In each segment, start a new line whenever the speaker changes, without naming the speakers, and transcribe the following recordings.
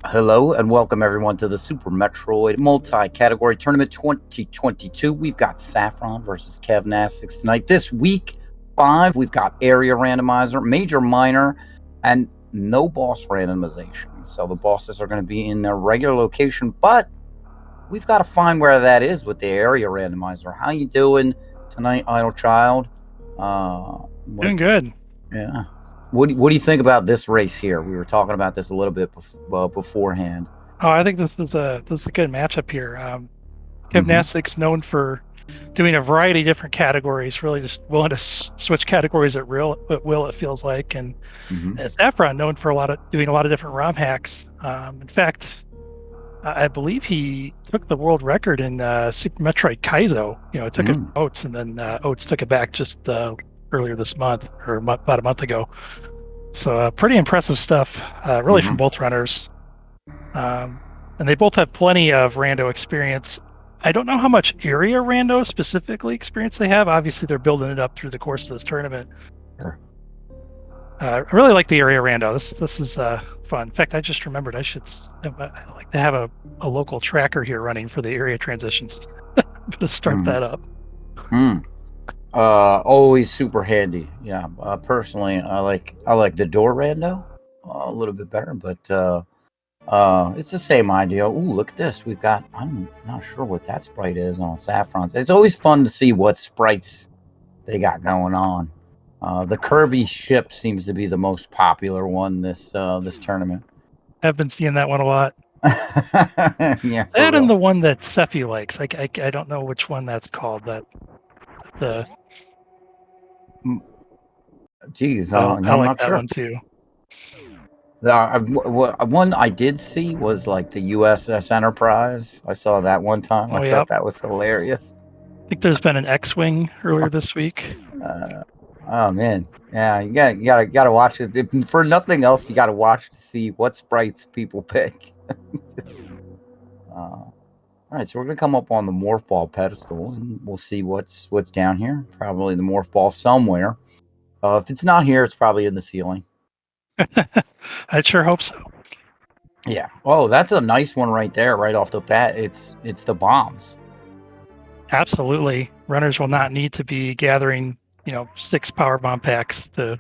Hello and welcome everyone to the Super Metroid Multi-Category Tournament 2022. We've got Sapphron versus Kevnastics tonight. This week 5, we've got Area Randomizer, Major Minor, and no boss randomization. So the bosses are going to be in their regular location, but we've got to find where that is with the Area Randomizer. How you doing tonight, Idle Child?
Doing good.
Yeah. What do you think about this race here? We were talking about this a little bit beforehand.
Oh, I think this is a good matchup here. Kevnastics known for doing a variety of different categories, really just willing to switch categories at will. It feels like, and Sapphron known for doing a lot of different ROM hacks. In fact, I believe he took the world record in Super Metroid Kaizo. It took it from Oats, and then Oats took it back just earlier this month, or about a month ago. So pretty impressive stuff, really from both runners. And they both have plenty of rando experience. I don't know how much area rando specifically experience they have. Obviously, they're building it up through the course of this tournament.
Sure.
I really like the area rando. This is fun. In fact, I just remembered I like to have a local tracker here running for the area transitions. I'm gonna start that up.
Always super handy. Yeah. Personally, I like the door rando a little bit better, but it's the same idea. Ooh, look at this. We've got, I'm not sure what that sprite is on Saffron's. It's always fun to see what sprites they got going on. The Kirby ship seems to be the most popular one this tournament.
I've been seeing that one a lot.
Yeah.
That and the one that Sephi likes. I don't know which one that's called.
Geez,
I'm
I
like
not
that
sure.
one too.
One I did see was like the USS Enterprise. I saw that one time. I thought that was hilarious.
I think there's been an X-wing earlier this week.
Oh man, yeah, you gotta watch it. For nothing else, you gotta watch to see what sprites people pick. All right, so we're gonna come up on the morph ball pedestal, and we'll see what's down here. Probably the morph ball somewhere. If it's not here, it's probably in the ceiling.
I sure hope so.
Yeah. Oh, that's a nice one right there, right off the bat. It's the bombs.
Absolutely. Runners will not need to be gathering, 6 power bomb packs to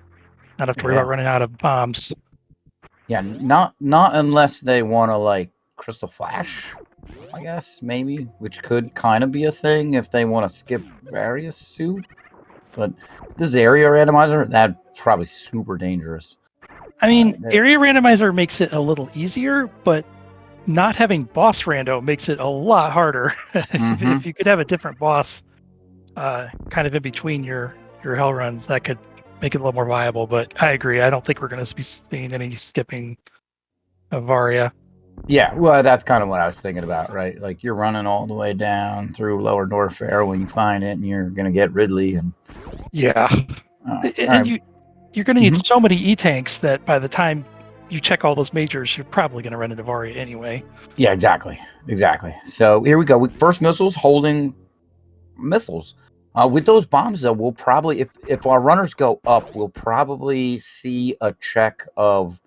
not have to worry about running out of bombs.
Yeah, not unless they want to like Crystal Flash, I guess, maybe, which could kind of be a thing if they want to skip various suit. But this area randomizer, that's probably super dangerous.
I mean, area randomizer makes it a little easier, but not having boss rando makes it a lot harder. If you could have a different boss kind of in between your hell runs, that could make it a little more viable. But I agree. I don't think we're going to be seeing any skipping of Varia.
Yeah, well, that's kind of what I was thinking about, right? Like you're running all the way down through Lower Norfair when you find it, and you're going to get Ridley. And
you're going to need so many E-tanks that by the time you check all those majors, you're probably going to run into Varia anyway.
Yeah, exactly. So here we go. First missiles holding missiles. With those bombs, though, we'll probably, if our runners go up, we'll probably see a check of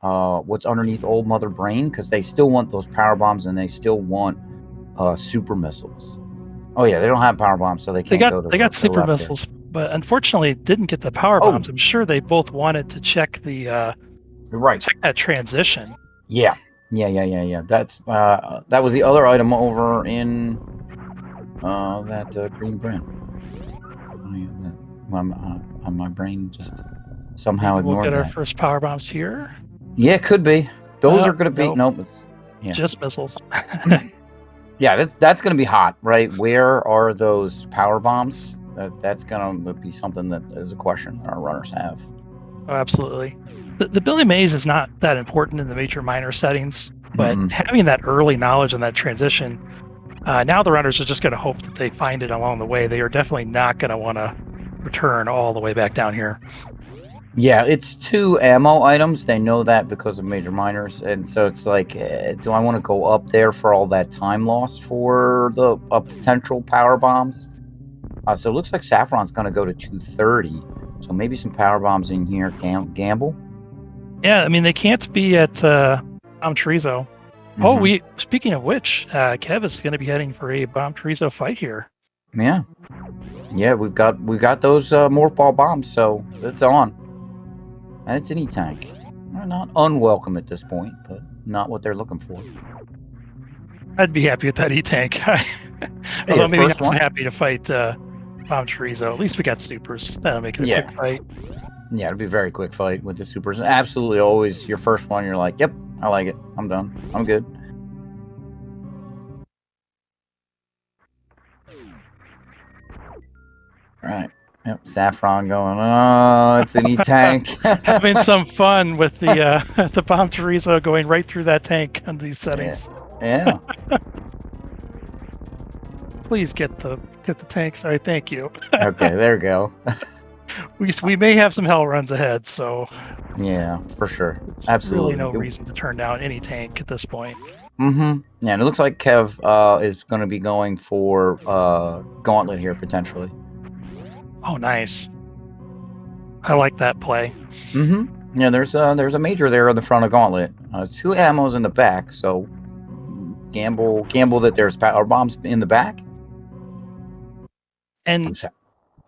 what's underneath Old Mother Brain, because they still want those power bombs and they still want super missiles. Oh yeah, they don't have power bombs, so they can't go to
They got super missiles, but unfortunately didn't get the power bombs. I'm sure they both wanted to check the check that transition.
Yeah. That's that was the other item over in that green brand. My brain just somehow
Maybe
ignored that.
We'll get our first power bombs here.
Yeah, could be. Those are going to be
just missiles.
Yeah, that's going to be hot, right? Where are those power bombs? That's going to be something that is a question our runners have.
Oh, absolutely. The Billy Maze is not that important in the major minor settings, but having that early knowledge on that transition, now the runners are just going to hope that they find it along the way. They are definitely not going to want to return all the way back down here.
Yeah, it's 2 ammo items. They know that because of major minors, and so it's like, do I want to go up there for all that time lost for the potential power bombs? So it looks like Saffron's going to go to 230. So maybe some power bombs in here. Gamble.
Yeah, I mean they can't be at Bomb Chorizo. Oh,
Mhm.
speaking of which, Kev is going to be heading for a Bomb Chorizo fight here.
Yeah. Yeah, we've got those morph ball bombs, so it's on. And it's an E-tank. Not unwelcome at this point, but not what they're looking for.
I'd be happy with that E-Tank.
Hey,
Although
the
maybe
first
not so
one.
happy to fight Bomb Chorizo. At least we got supers. That'll make it a
Yeah.
quick fight.
Yeah, it'll be a very quick fight with the supers. Absolutely, always your first one. You're like, yep, I like it. I'm done. I'm good. All right. Yep, Saffron going. Oh, it's an E-tank.
Having some fun with the the Bomb Chorizo going right through that tank under these settings.
Yeah.
Please get the tank. Sorry, thank you.
Okay, there we go.
We may have some hell runs ahead, so
Yeah, for sure. Absolutely.
really no reason to turn down any tank at this point.
Mm-hmm. Yeah, and it looks like Kev is going to be going for Gauntlet here potentially.
Oh, nice. I like that play.
Mm-hmm. Yeah, there's a major there in the front of Gauntlet. 2 ammos in the back, so gamble that there's power bombs in the back.
And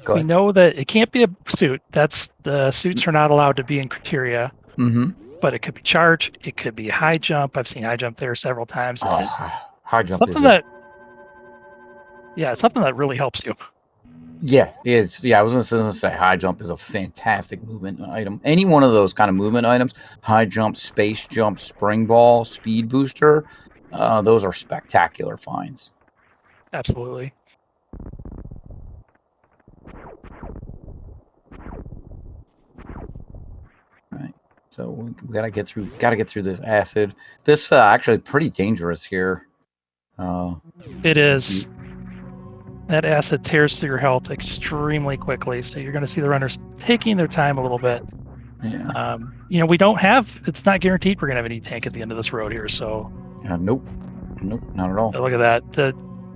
Go
we
ahead.
know that it can't be a suit. That's the suits are not allowed to be in criteria.
Mm-hmm.
But it could be charge. It could be high jump. I've seen high jump there several times.
Oh, high jump
something
is
that, something that really helps you.
Yeah, it's I was gonna say high jump is a fantastic movement item. Any one of those kind of movement items, high jump, space jump, spring ball, speed booster, those are spectacular finds.
Absolutely.
Right. So we gotta get through this acid. This actually pretty dangerous here.
It is. That acid tears through your health extremely quickly, so you're going to see the runners taking their time a little bit.
Yeah.
We don't have. It's not guaranteed we're going to have an E-tank at the end of this road here. So.
Nope, not at all.
Look at that.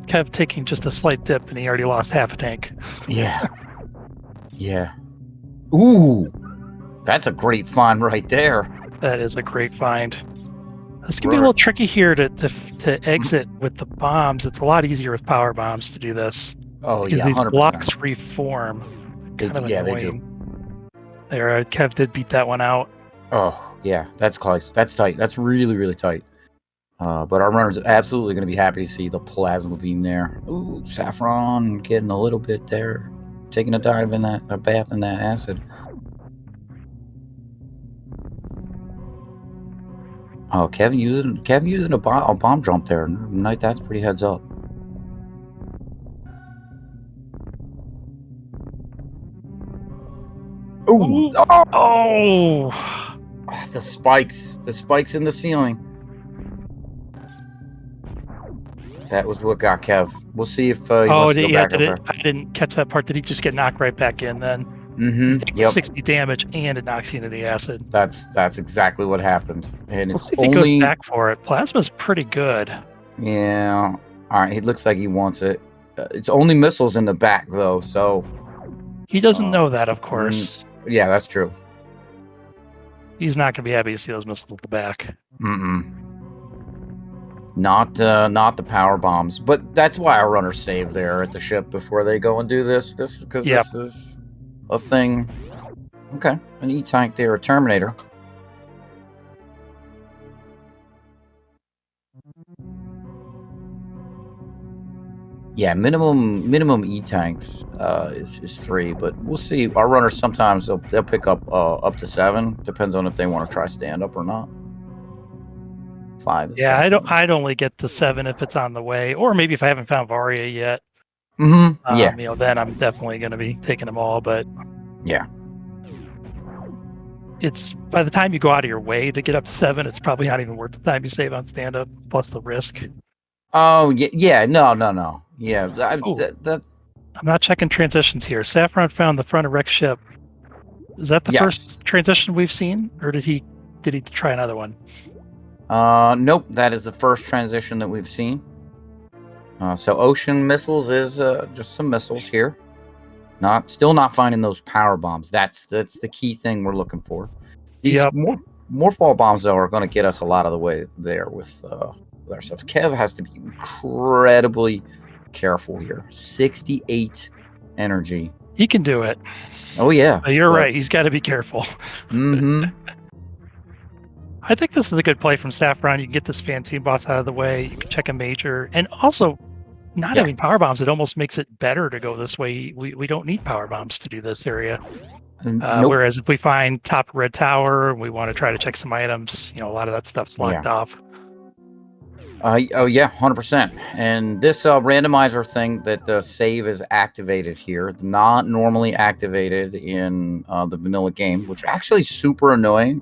Kev taking just a slight dip, and he already lost half a tank.
Yeah. Yeah. Ooh, that's a great find right there.
That is a great find. This can be a little tricky here to exit with the bombs. It's a lot easier with power bombs to do this.
Oh
because
yeah,
these
100%.
blocks reform.
They do.
There, Kev did beat that one out.
Oh yeah, that's close. That's tight. That's really, really tight. But our runners are absolutely going to be happy to see the plasma beam there. Ooh, Sapphron getting a little bit there, taking a dive in a bath in that acid. Oh, Kevin using a bomb jump there. Night, that's pretty heads up. Ooh.
Oh!
The spikes in the ceiling. That was what got Kev. We'll see if he wants to go back over.
I didn't catch that part. Did he just get knocked right back in then?
Mm-hmm. Yep.
60 damage, and it knocks you into the acid.
That's exactly what happened. And
Let's
it's
see if he goes back for it. Plasma's pretty good.
Yeah. All right. It looks like he wants it. It's only missiles in the back though, so
he doesn't know that, of course.
Yeah, that's true.
He's not going to be happy to see those missiles at the back.
Not the power bombs, but that's why our runners save there at the ship before they go and do this. This is because this is a thing. Okay, an E-tank there, a Terminator. Yeah, minimum E-tanks is 3, but we'll see. Our runners sometimes they'll pick up to 7. Depends on if they want to try stand up or not. 5 is
I'd only get the 7 if it's on the way, or maybe if I haven't found Varia yet. Then I'm definitely going to be taking them all. But
yeah,
it's by the time you go out of your way to get up to 7, it's probably not even worth the time you save on stand up plus the risk.
Oh yeah, no. Yeah,
I'm not checking transitions here. Sapphron found the front of Rex ship. Is that the first transition we've seen, or did he try another one?
Nope, that is the first transition that we've seen. So ocean missiles is just some missiles here. Still not finding those power bombs. That's the key thing we're looking for. These Morph ball bombs though are going to get us a lot of the way there with our stuff. Kev has to be incredibly careful here. 68 energy.
He can do it.
Oh yeah,
But you're right. He's got to be careful.
Mm-hmm.
I think this is a good play from Sapphron. You can get this Phantom boss out of the way. You can check a major, and also not having power bombs. It almost makes it better to go this way. We don't need power bombs to do this area.
Nope.
Whereas if we find top red tower and we want to try to check some items, a lot of that stuff's locked off.
Oh yeah, 100%. And this randomizer thing that the save is activated here, not normally activated in the vanilla game, which actually is super annoying.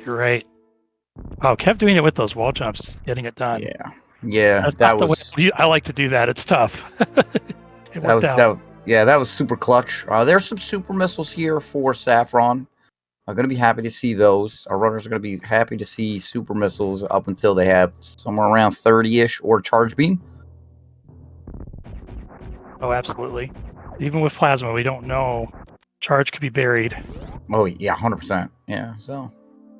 You're right. Oh, kept doing it with those wall jumps, getting it done.
Yeah, that was.
I like to do that. It's tough.
That was super clutch. There's some super missiles here for Sapphron. I'm going to be happy to see those. Our runners are going to be happy to see super missiles up until they have somewhere around 30-ish or charge beam.
Oh, absolutely. Even with plasma, we don't know. Charge could be buried.
Oh, yeah, 100%. Yeah, so.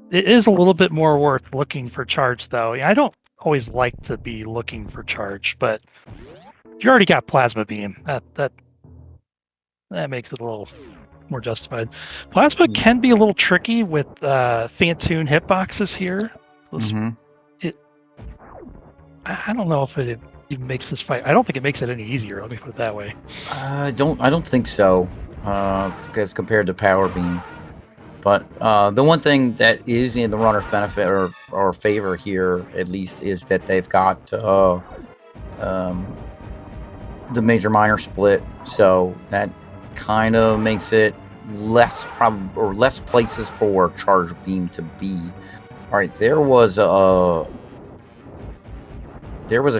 It is a little bit more worth looking for charge, though. I don't always like to be looking for charge, but you already got plasma beam. That makes it a little more justified. Plasma can be a little tricky with Phantoon hitboxes here. I don't know if it even makes this fight. I don't think it makes it any easier. Let me put it that way.
I don't think so. As compared to power beam. But the one thing that is in the runner's benefit or favor here, at least, is that they've got the major minor split, so that kind of makes it less places for charge beam to be. All right, there was a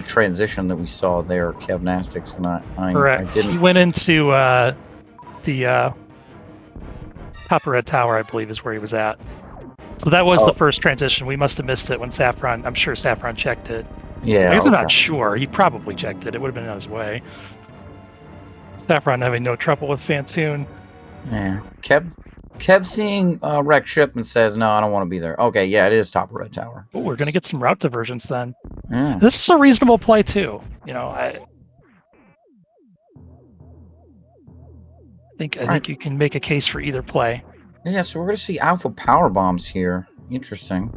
transition that we saw there, Kevnastics, and I didn't.
He went into the top of red tower, I believe, is where he was at. So that was the first transition. We must have missed it when Sapphron. I'm sure Sapphron checked it.
Yeah,
I guess I'm not sure. He probably checked it. It would have been on his way. Saffron having no trouble with Phantoon.
Yeah. Kev seeing wrecked ship and says, no, I don't want to be there. Okay, yeah, it is top of red tower.
Oh, we're going to get some route diversions then.
Yeah.
This is a reasonable play, too. I think you can make a case for either play.
Yeah, so we're going to see alpha power bombs here. Interesting.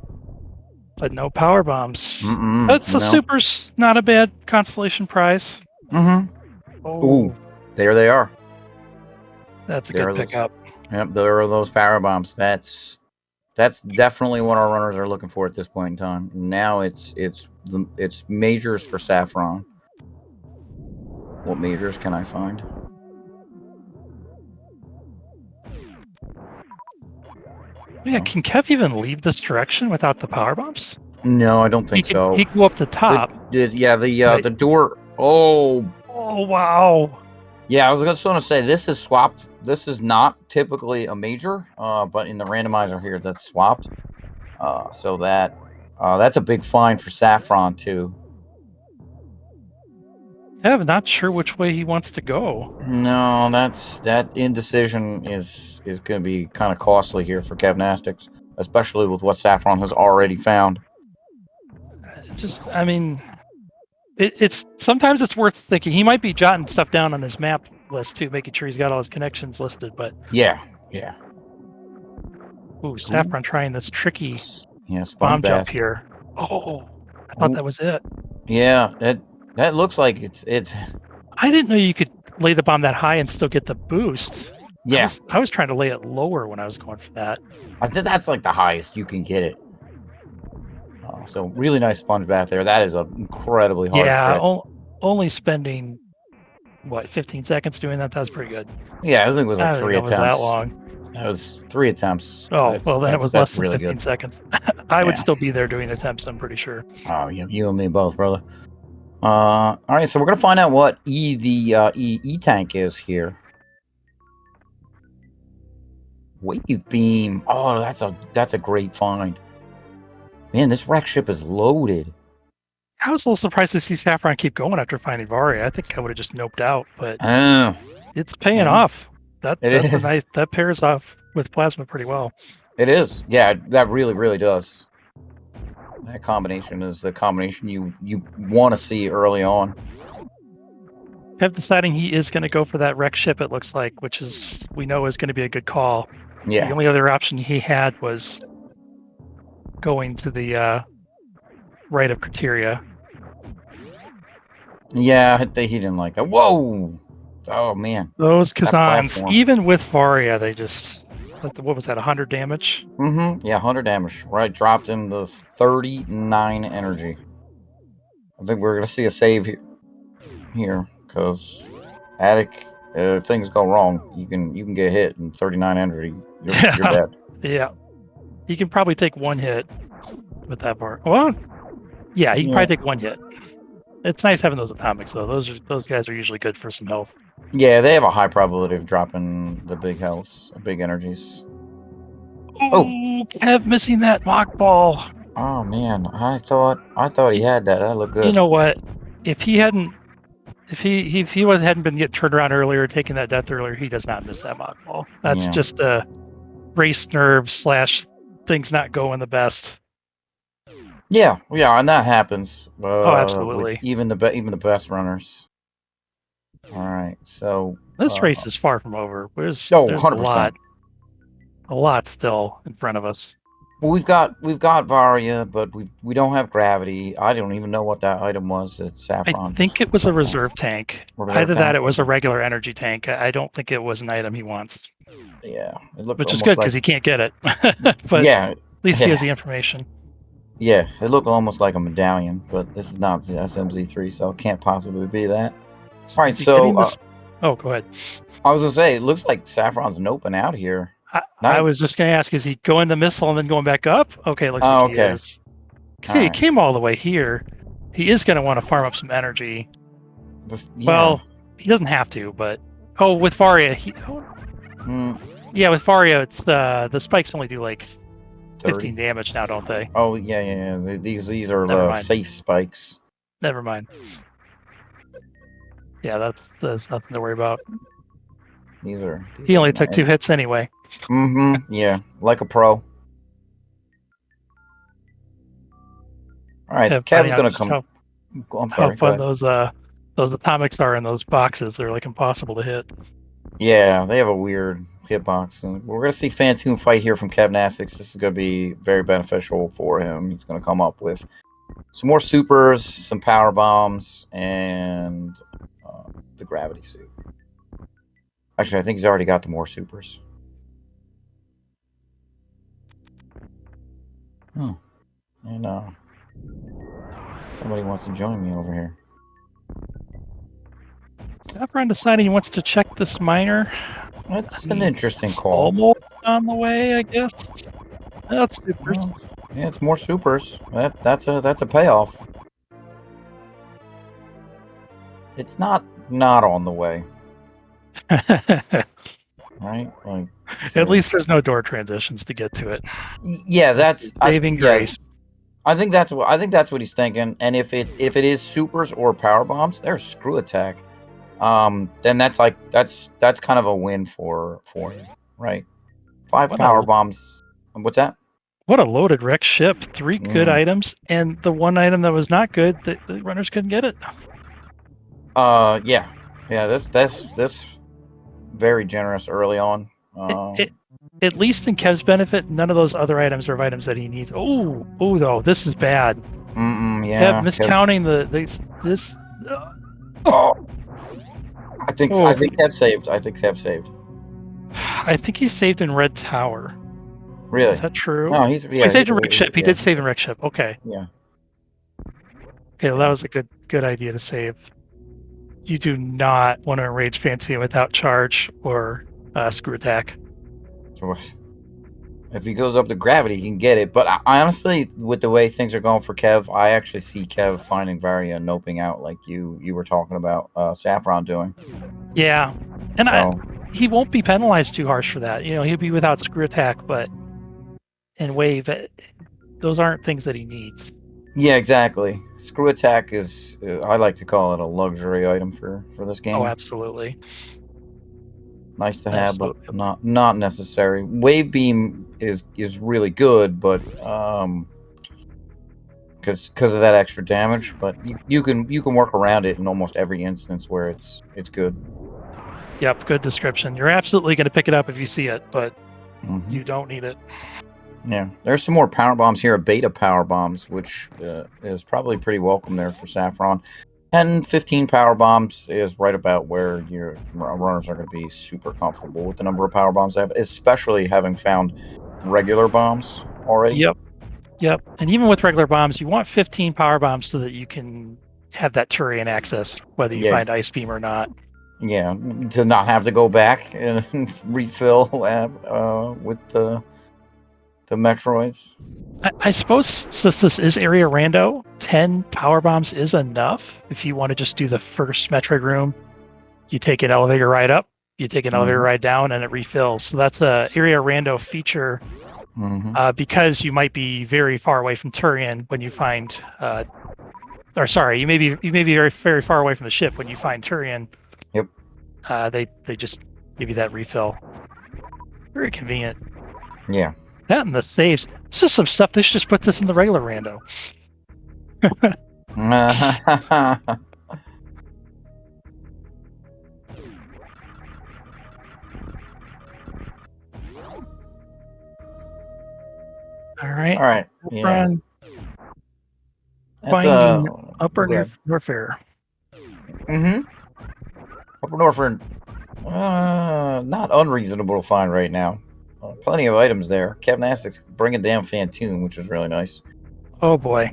But no power bombs. That's the supers. Not a bad constellation prize.
Ooh, there they are.
That's a good pickup.
Yep, there are those power bombs. That's definitely what our runners are looking for at this point in time. Now it's majors for Sapphron. What majors can I find?
Yeah, can Kev even leave this direction without the power bombs?
No, I don't think so.
He can go up the top.
The door. Oh,
wow.
Yeah, I was just going to say, this is swapped. This is not typically a major, but in the randomizer here, that's swapped. So that's a big find for Sapphron, too.
I'm not sure which way he wants to go.
No, that indecision is going to be kind of costly here for Kevnastics, especially with what Sapphron has already found.
It's sometimes it's worth thinking. He might be jotting stuff down on his map list too, making sure he's got all his connections listed. But
yeah.
Ooh, Sapphron trying this tricky
bomb
jump here. Oh, I thought that was it.
Yeah, that looks like it's.
I didn't know you could lay the bomb that high and still get the boost.
Yeah,
I was trying to lay it lower when I was going for that.
I think that's like the highest you can get it. So really nice sponge bath there. That is an incredibly hard trick.
Only spending 15 seconds doing that. That's pretty good.
Yeah, I think it was like 3 attempts.
That long.
That was 3 attempts.
Oh, well, then it was less than
really
15
good.
seconds. I would still be there doing attempts, I'm pretty sure.
Oh, you and me both, brother. All right, so we're going to find out what the E-tank is here. Wave beam. Oh, that's a great find. Man, this wreck ship is loaded.
I was a little surprised to see Sapphron keep going after finding Varia. I think I would have just noped out, but it's paying off. That pairs off with plasma pretty well.
It is. Yeah, that really, really does. That combination is the combination you want to see early on.
Kev deciding he is going to go for that wreck ship, it looks like, which is we know is going to be a good call.
Yeah.
The only other option he had was going to the right of Criteria.
Yeah, he didn't like that. Whoa! Oh man.
Those
That
Kazans,
platform.
even with Varia, they just what was that? 100 damage.
Mm-hmm. Yeah, 100 damage. Right, dropped him to 39 energy. I think we're gonna see a save here because Attic. If things go wrong, you can get hit and 39 energy. You're dead.
Yeah. He can probably take one hit with that bar. Well, yeah, he can probably take one hit. It's nice having those atomics though. Those guys are usually good for some health.
Yeah, they have a high probability of dropping the big healths, big energies.
Oh, Kev missing that mock ball.
Oh man, I thought he had that. That looked good.
You know what? If he hadn't hadn't been getting turned around earlier, taking that death earlier, he does not miss that mock ball. That's just a race nerve / things not going the best.
Yeah, and that happens.
Oh, absolutely.
Even the best runners. All right, so
this race is far from over. There's
100%.
A lot still in front of us.
Well, we've got Varia, but we don't have gravity. I don't even know what that item was that Saffron.
I think it was a reserve tank. Either that, it was a regular energy tank. I don't think it was an item he wants.
Yeah, it looked
which is good because he can't get it. But
yeah,
at least he has the information.
Yeah, it looked almost like a medallion, but this is not the SMZ3, so it can't possibly be that. All right, so
oh, go ahead.
I was gonna say it looks like Saffron's noping out here.
I was just gonna ask: is he going the missile and then going back up? Okay, it looks like he is. See, he came all the way here. He is gonna want to farm up some energy. Well, he doesn't have to, but with Varia, yeah, with Varia, it's the spikes only do like 15 damage now, don't they?
Oh yeah. These are safe spikes.
Never mind. Yeah, that's nothing to worry about. He only took 2 hits anyway.
Mm-hmm. Yeah, like a pro. All right, Kev's gonna come. I'm sorry.
How fun those atomics are in those boxes. They're like impossible to hit.
Yeah, they have a weird hitbox, and we're gonna see Phantom fight here from Kevnastics. This is gonna be very beneficial for him. He's gonna come up with some more supers, some power bombs, and the gravity suit. Actually, I think he's already got the more supers. Oh, and somebody wants to join me over here.
Sapphron deciding he wants to check this miner.
That's an interesting call.
Almost on the way, I guess. That's supers.
Well, yeah, it's more supers. That's a payoff. It's not on the way. Right? Like,
at least there's no door transitions to get to it.
Yeah, that's
saving grace.
I think that's what he's thinking. And if it is supers or power bombs, there's screw attack. Then that's kind of a win for him, right? 5 power bombs. What's that?
What a loaded wreck ship! 3 good items, and the one item that was not good, the runners couldn't get it.
Yeah. This very generous early on.
At least in Kev's benefit, none of those other items are items that he needs. Oh, though this is bad.
Yeah.
Kev miscounting this.
I think Kev saved. I think Kev saved.
I think he saved in Red Tower.
Really?
Is that true?
No, he
saved in Wreck Ship. He did save in Wreck Ship. Okay.
Yeah.
Okay, well, that was a good idea to save. You do not want to enrage Phantom without charge or screw attack.
If he goes up to gravity, he can get it. But I honestly, with the way things are going for Kev, I actually see Kev finding Varia and noping out like you were talking about Saffron doing.
Yeah, and he won't be penalized too harsh for that. He'll be without screw attack, but in wave, those aren't things that he needs.
Yeah, exactly. Screw attack is, I like to call it a luxury item for this game.
Oh, absolutely.
Nice to have, but not necessary. Wave beam is really good, but because of that extra damage. But you can work around it in almost every instance where it's good.
Yep, good description. You're absolutely going to pick it up if you see it, but you don't need it.
Yeah, there's some more power bombs here, beta power bombs, which is probably pretty welcome there for Sapphron. 10, 15 power bombs is right about where your runners are going to be super comfortable with the number of power bombs they have, especially having found regular bombs already.
Yep. And even with regular bombs, you want 15 power bombs so that you can have that Turian access, whether you find Ice Beam or not.
Yeah, to not have to go back and refill with the Metroids.
I suppose since this is area rando, 10 power bombs is enough. If you want to just do the first Metroid room, you take an elevator ride up, you take an elevator ride down, and it refills. So that's a area rando feature because you might be very far away from Turian when you find, or sorry, you may be very very far away from the ship when you find Turian.
Yep.
They just give you that refill. Very convenient.
Yeah.
That and the saves. It's just some stuff. They should just put this in the regular rando. All right.
Yeah.
Finding Upper Norfair.
Upper Norfair, not unreasonable to find right now. Plenty of items there. Kevnastics bringing down Phantom, which is really nice.
Oh boy,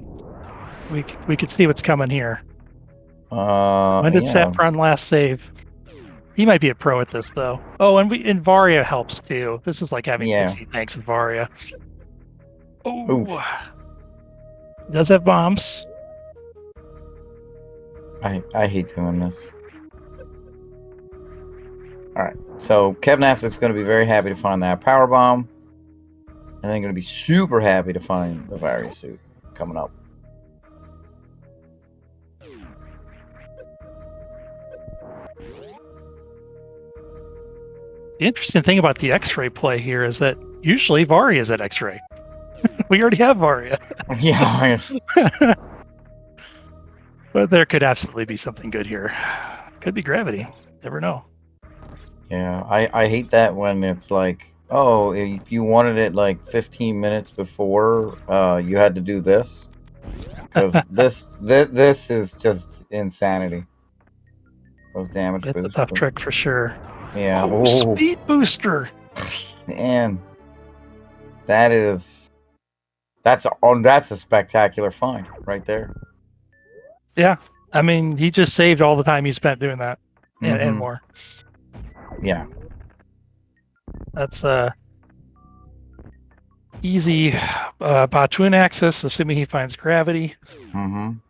we could see what's coming here. When did Sapphron last save? He might be a pro at this though. Oh, and Varia helps too. This is like having 60 tanks with Varia. Oh, he does have bombs.
I hate doing this. All right, so Kevnastics is going to be very happy to find that power bomb, and then going to be super happy to find the Varia suit coming up.
The interesting thing about the X-ray play here is that usually Varia is at X-ray. We already have Varia.
Yeah.
But there could absolutely be something good here. Could be gravity. Never know.
Yeah, I hate that when it's like, oh, if you wanted it like 15 minutes before, you had to do this. Because this is just insanity. Those damage boosts.
It's a tough trick for sure.
Yeah.
Oh, speed booster.
Man, that's a spectacular find right there.
Yeah, I mean, he just saved all the time he spent doing that, and more.
Yeah,
that's easy Batuan access, assuming he finds gravity. And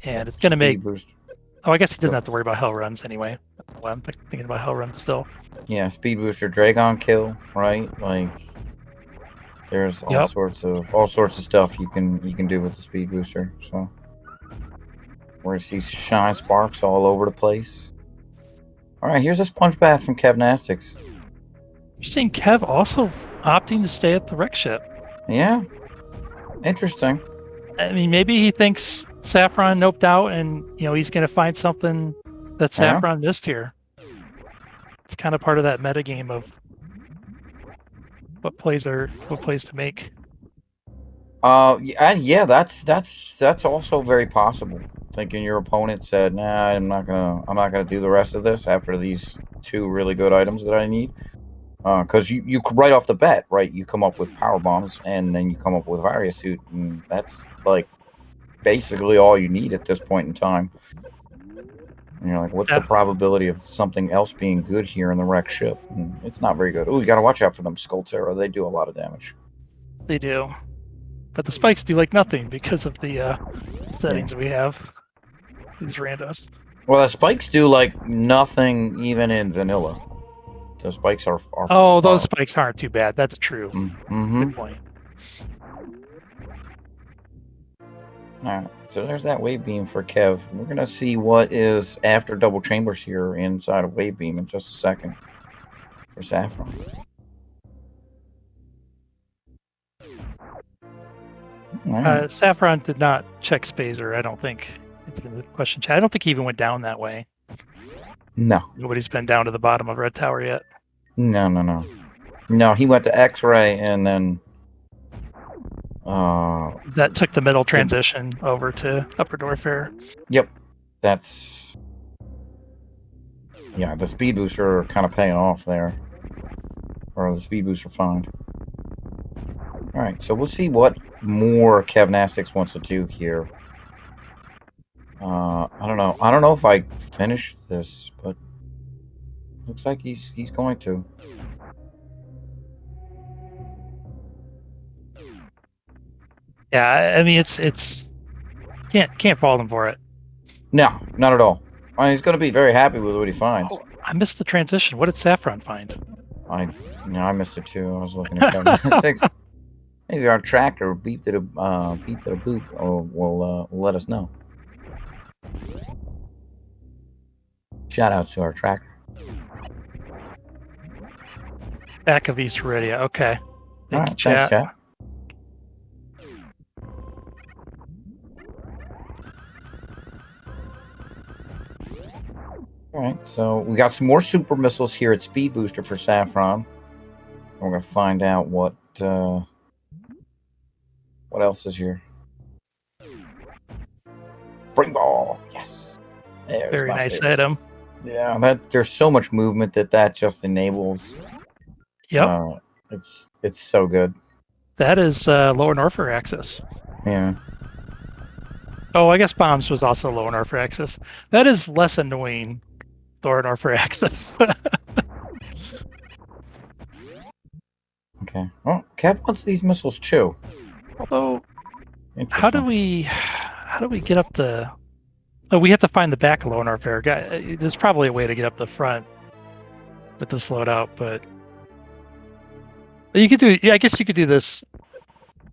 it's going to make.
Boost.
Oh, I guess he doesn't have to worry about hell runs anyway. Well, I'm thinking about hell runs still.
Yeah, speed booster, Dragon kill, right? Like, there's all sorts of stuff you can do with the speed booster. So we're gonna see shine sparks all over the place. All right, here's a sponge bath from Kevnastics.
Interesting. Kev also opting to stay at the wreck ship.
Yeah, interesting.
I mean, maybe he thinks Sapphron noped out, and he's going to find something that Sapphron missed here. It's kind of part of that meta game of what plays to make.
Yeah, that's also very possible. Thinking your opponent said, "Nah, I'm not gonna do the rest of this after these two really good items that I need." Because you right off the bat, right? You come up with power bombs, and then you come up with Varia suit, and that's like basically all you need at this point in time. And you're like, what's the probability of something else being good here in the wreck ship? And it's not very good. Oh, you got to watch out for them Skullterra. They do a lot of damage.
They do, but the spikes do like nothing because of the settings we have. These randos.
Well, the spikes do like nothing even in vanilla. The spikes are
oh, those spikes aren't too bad. That's true. Good point.
Alright, so there's that wave beam for Kev. We're gonna see what is after double chambers here inside of wave beam in just a second for Sapphron. Alright.
Saffron did not check Spazer, I don't think. It's in the question chat. I don't think he even went down that way.
No.
Nobody's been down to the bottom of Red Tower yet.
No. No, he went to X-ray and then
that took the middle transition over to Upper Norfair.
Yep. That's the speed booster kind of paying off there. Or the speed booster find. Alright, so we'll see what more Kevnastics wants to do here. I don't know. I don't know if I finished this, but looks like he's going to.
Yeah, I mean it's can't fault him for it.
No, not at all. I mean, he's going to be very happy with what he finds.
Oh, I missed the transition. What did Saffron find?
I missed it too. I was looking at Kevnastics. Maybe our tracker beeped at a boop, or will let us know. Shout out to our tracker.
Back of East Meridia. Okay.
All right, thanks, chat. All right, so we got some more super missiles here at Speed Booster for Sapphron. We're gonna find out what else is here. Spring ball, yes. There's
very nice
favorite
item.
Yeah, there's so much movement that just enables.
Yep.
It's so good.
That is Lower Norfair access.
Yeah.
Oh, I guess bombs was also Lower Norfair access. That is less annoying. Lower Norfair access.
Okay. Well, Kev wants these missiles too.
Although, how do we get up the? Oh, we have to find the back of Lower Norfair. There's probably a way to get up the front with this loadout, but you could do. Yeah, I guess you could do this.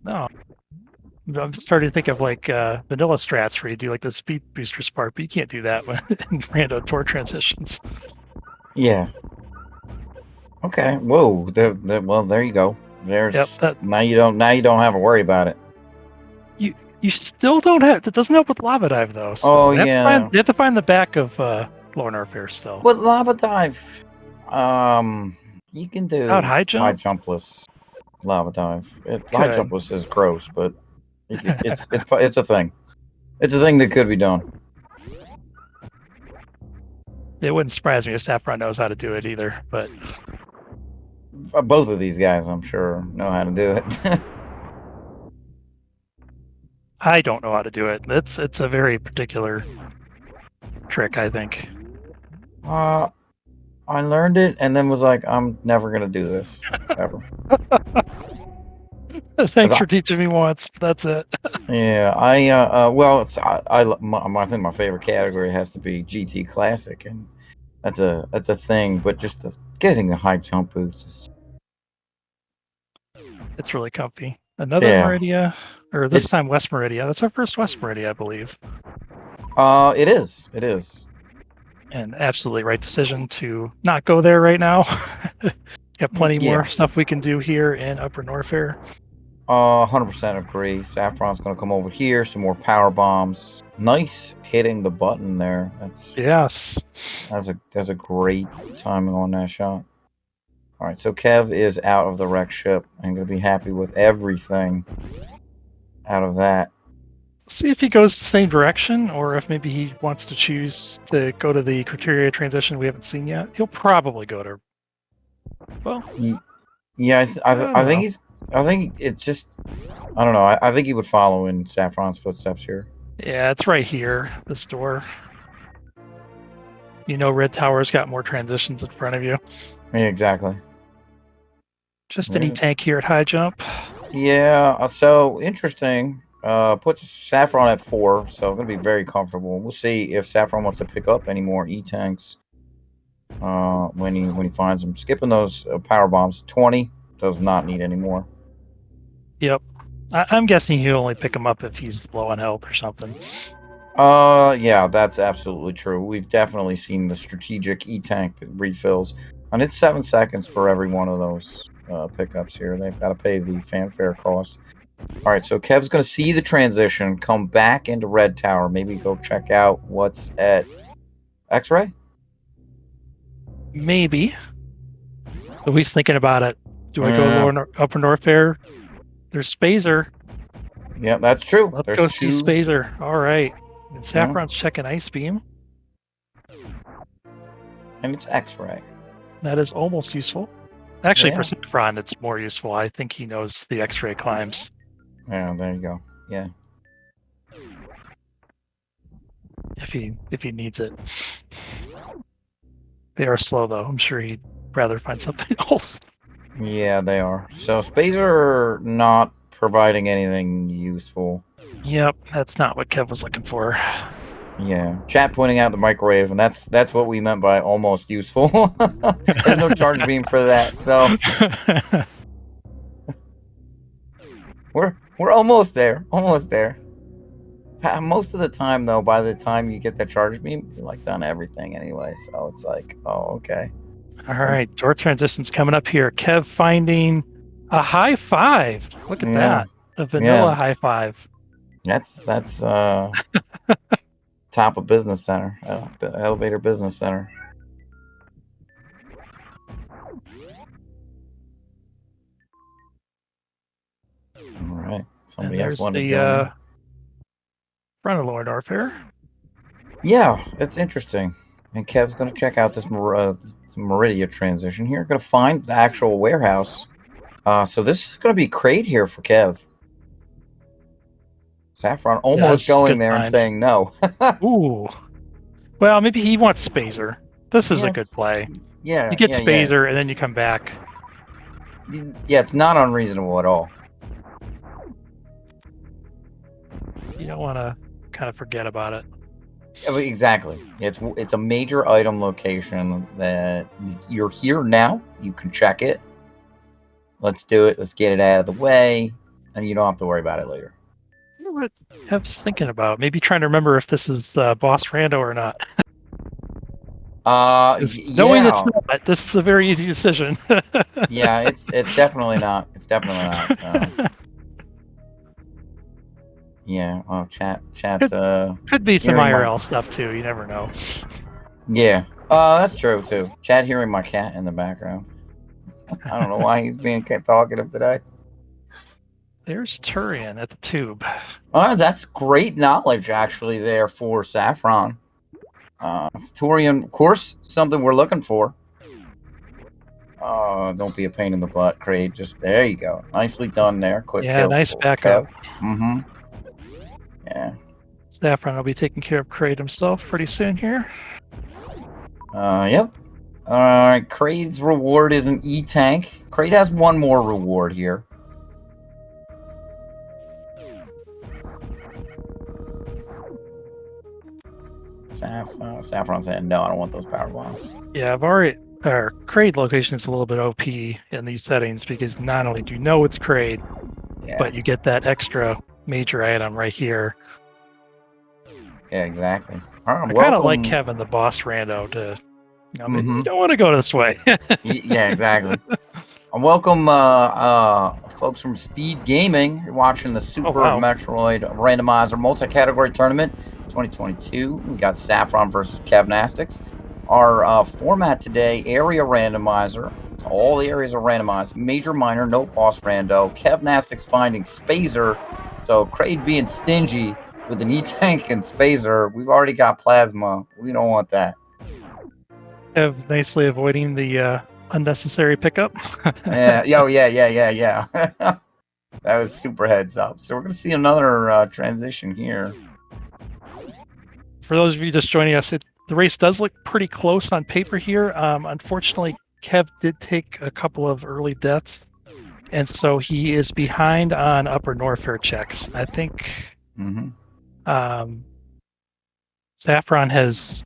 No, I'm starting to think of like vanilla strats where you do like the speed booster spark, but you can't do that in random tour transitions.
Yeah. Okay. Whoa. Well, there you go. There's now you don't have to worry about it.
You still don't have. That doesn't help with lava dive though. So you have to find the back of Lower Norfair still.
With lava dive, you can do
high
jumpless lava dive. High jumpless is gross, but it's a thing. It's a thing that could be done.
It wouldn't surprise me if Sapphron knows how to do it either, but
both of these guys, I'm sure, know how to do it.
I don't know how to do it. It's a very particular trick, I think.
I learned it and then was like, I'm never gonna do this ever.
Thanks for teaching me once, but that's it.
Yeah, well, I think my favorite category has to be GT Classic, and that's a thing. But just getting the high jump boots,
it's really comfy. Another Meridia, or this time West Meridia. That's our first West Meridia, I believe.
It is. It is.
And absolutely right decision to not go there right now. Got plenty more stuff we can do here in Upper Norfair.
100% agree. Saffron's going to come over here. Some more power bombs. Nice hitting the button there. That's a great timing on that shot. All right, so Kev is out of the wreck ship. I'm going to be happy with everything out of that.
See if he goes the same direction, or if maybe he wants to choose to go to the criteria transition we haven't seen yet. He'll probably go to. Well,
yeah, I think it's just. I don't know. I think he would follow in Saffron's footsteps here.
Yeah, it's right here. This door. You know, Red Tower's got more transitions in front of you.
Yeah, exactly.
Just an E-tank here at high jump.
Yeah, so interesting. Puts Sapphron at 4, so going to be very comfortable. We'll see if Sapphron wants to pick up any more E-tanks when he finds them. Skipping those power bombs. 20 does not need any more.
Yep. I'm guessing he'll only pick him up if he's low on health or something.
Yeah, that's absolutely true. We've definitely seen the strategic E-tank refills, and it's 7 seconds for every one of those pickups here. They've got to pay the fanfare cost. All right, so Kev's going to see the transition, come back into Red Tower, maybe go check out what's at X-Ray?
Maybe. So he's thinking about it. Do I go Upper North Fair? There's Spazer.
Yeah, that's true.
Let's go see Spazer. All right. And Saffron's checking Ice Beam.
And it's X-Ray.
That is almost useful. Actually, for Sapphron, it's more useful. I think he knows the X-ray climbs.
Yeah, there you go. Yeah.
If he needs it. They are slow, though. I'm sure he'd rather find something else.
Yeah, they are. So Spazer not providing anything useful.
Yep, that's not what Kev was looking for.
Yeah, chat pointing out the microwave, and that's what we meant by almost useful. There's no charge beam for that, so we're almost there, almost there. Most of the time, though, by the time you get that charge beam, you're like done everything anyway. So it's like, oh, okay.
All right, door transition's coming up here. Kev finding a high five. Look at that, a vanilla high five.
That's top of business center, elevator business center. All right, somebody else wanted to join.
Front of Lower North Fair.
Yeah, it's interesting. And Kev's going to check out this Meridia transition here. Going to find the actual warehouse. So this is going to be crate here for Kev. Saffron almost going there and saying no.
Ooh. Well, maybe he wants Spazer. This is a good play.
Yeah.
You get Spazer and then you come back.
Yeah, it's not unreasonable at all.
You don't want to kind of forget about it.
Exactly. It's a major item location that you're here now. You can check it. Let's do it. Let's get it out of the way, and you don't have to worry about it later.
You know what I was thinking about? Maybe trying to remember if this is Boss Rando or not. Knowing it's not, this is a very easy decision.
Yeah, it's definitely not. It's definitely not. Yeah. Oh, chat.
Could be some IRL stuff too. You never know.
Yeah. That's true too. Chat hearing my cat in the background. I don't know why he's being talkative today.
There's Turian at the tube.
Oh, that's great knowledge actually there for Saffron. Turian, of course, something we're looking for. Don't be a pain in the butt, Craig. Just there you go. Nicely done there. Quick kill.
Yeah, nice backup.
Mm-hmm. Yeah.
Saffron will be taking care of Kraid himself pretty soon here.
Yep. Alright, Kraid's reward is an E-tank. Kraid has one more reward here. Saffron said, no, I don't want those power bombs.
Yeah, our Kraid location is a little bit OP in these settings because not only do you know it's Kraid, but you get that extra major item right here.
Yeah, exactly.
I kind of like having the boss rando to, maybe you don't want to go this way.
Yeah, exactly. Welcome, folks from SpeedGaming. You're watching the Super Metroid Randomizer multi-category tournament 2022. We got Sapphron versus Kevnastics. Our format today, area randomizer. So all the areas are randomized. Major, minor, no boss rando. Kevnastics finding Spazer. So Kraid being stingy with an E-tank and Spazer. We've already got plasma. We don't want that.
Kev nicely avoiding the unnecessary pickup.
Yeah. That was super heads up. So we're going to see another transition here.
For those of you just joining us, the race does look pretty close on paper here. Unfortunately, Kev did take a couple of early deaths, and so he is behind on Upper North Fair checks. I think Saffron has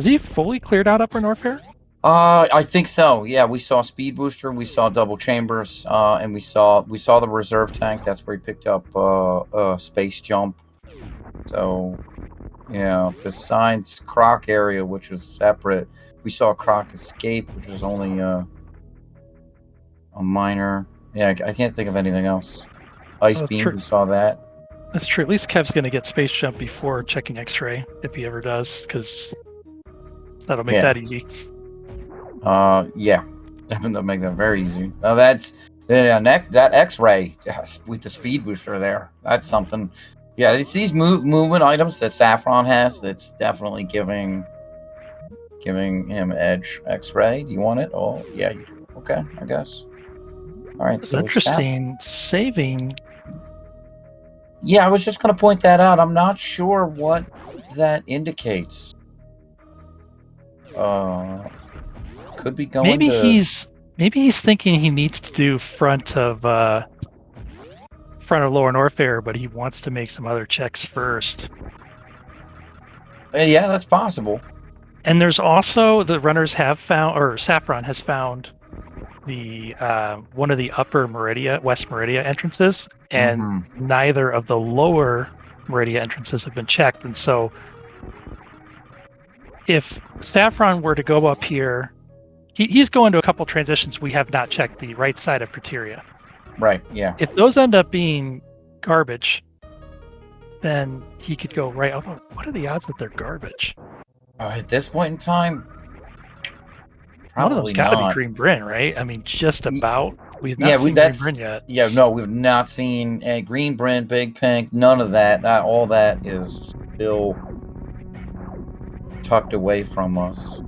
he fully cleared out Upper North Fair?
I think so. Yeah, we saw speed booster, we saw double chambers, and we saw the reserve tank. That's where he picked up space jump. So yeah, besides Croc area, which is separate, we saw Croc escape, which is only a minor. Yeah, I can't think of anything else. Ice
Oh, that's
beam,
true.
we saw that.
That's true. At least Kev's going to get space jump before checking X-ray, if he ever does, because that'll make
Yeah.
that easy.
Yeah, definitely make that very easy. Now that's that X-ray with the speed booster there. That's something. Yeah, it's these movement items that Sapphron has. That's definitely giving him edge. X-ray. Do you want it? Oh, yeah, you do. Okay, I guess. All right,
It's
so
interesting. Saving.
Yeah, I was just gonna point that out. I'm not sure what that indicates. Could be going
Maybe
to.
he's thinking he needs to do front of Lower Norfair, but he wants to make some other checks first.
Yeah, that's possible.
And there's also the runners have found, or Sapphron has found, the one of the upper Meridia, West Meridia entrances, and neither of the lower Meridia entrances have been checked. And so, if Saffron were to go up here, he's going to a couple transitions we have not checked the right side of Criteria.
Right, yeah.
If those end up being garbage, then he could go right. Although, what are the odds that they're garbage?
At this point in time,
One of them's
probably
got to be
not.
Green Bryn, right? I mean, just about. We've not seen Green Bryn yet.
Yeah, no, we've not seen Green Bryn, Big Pink, none of that. All that is still tucked away from us.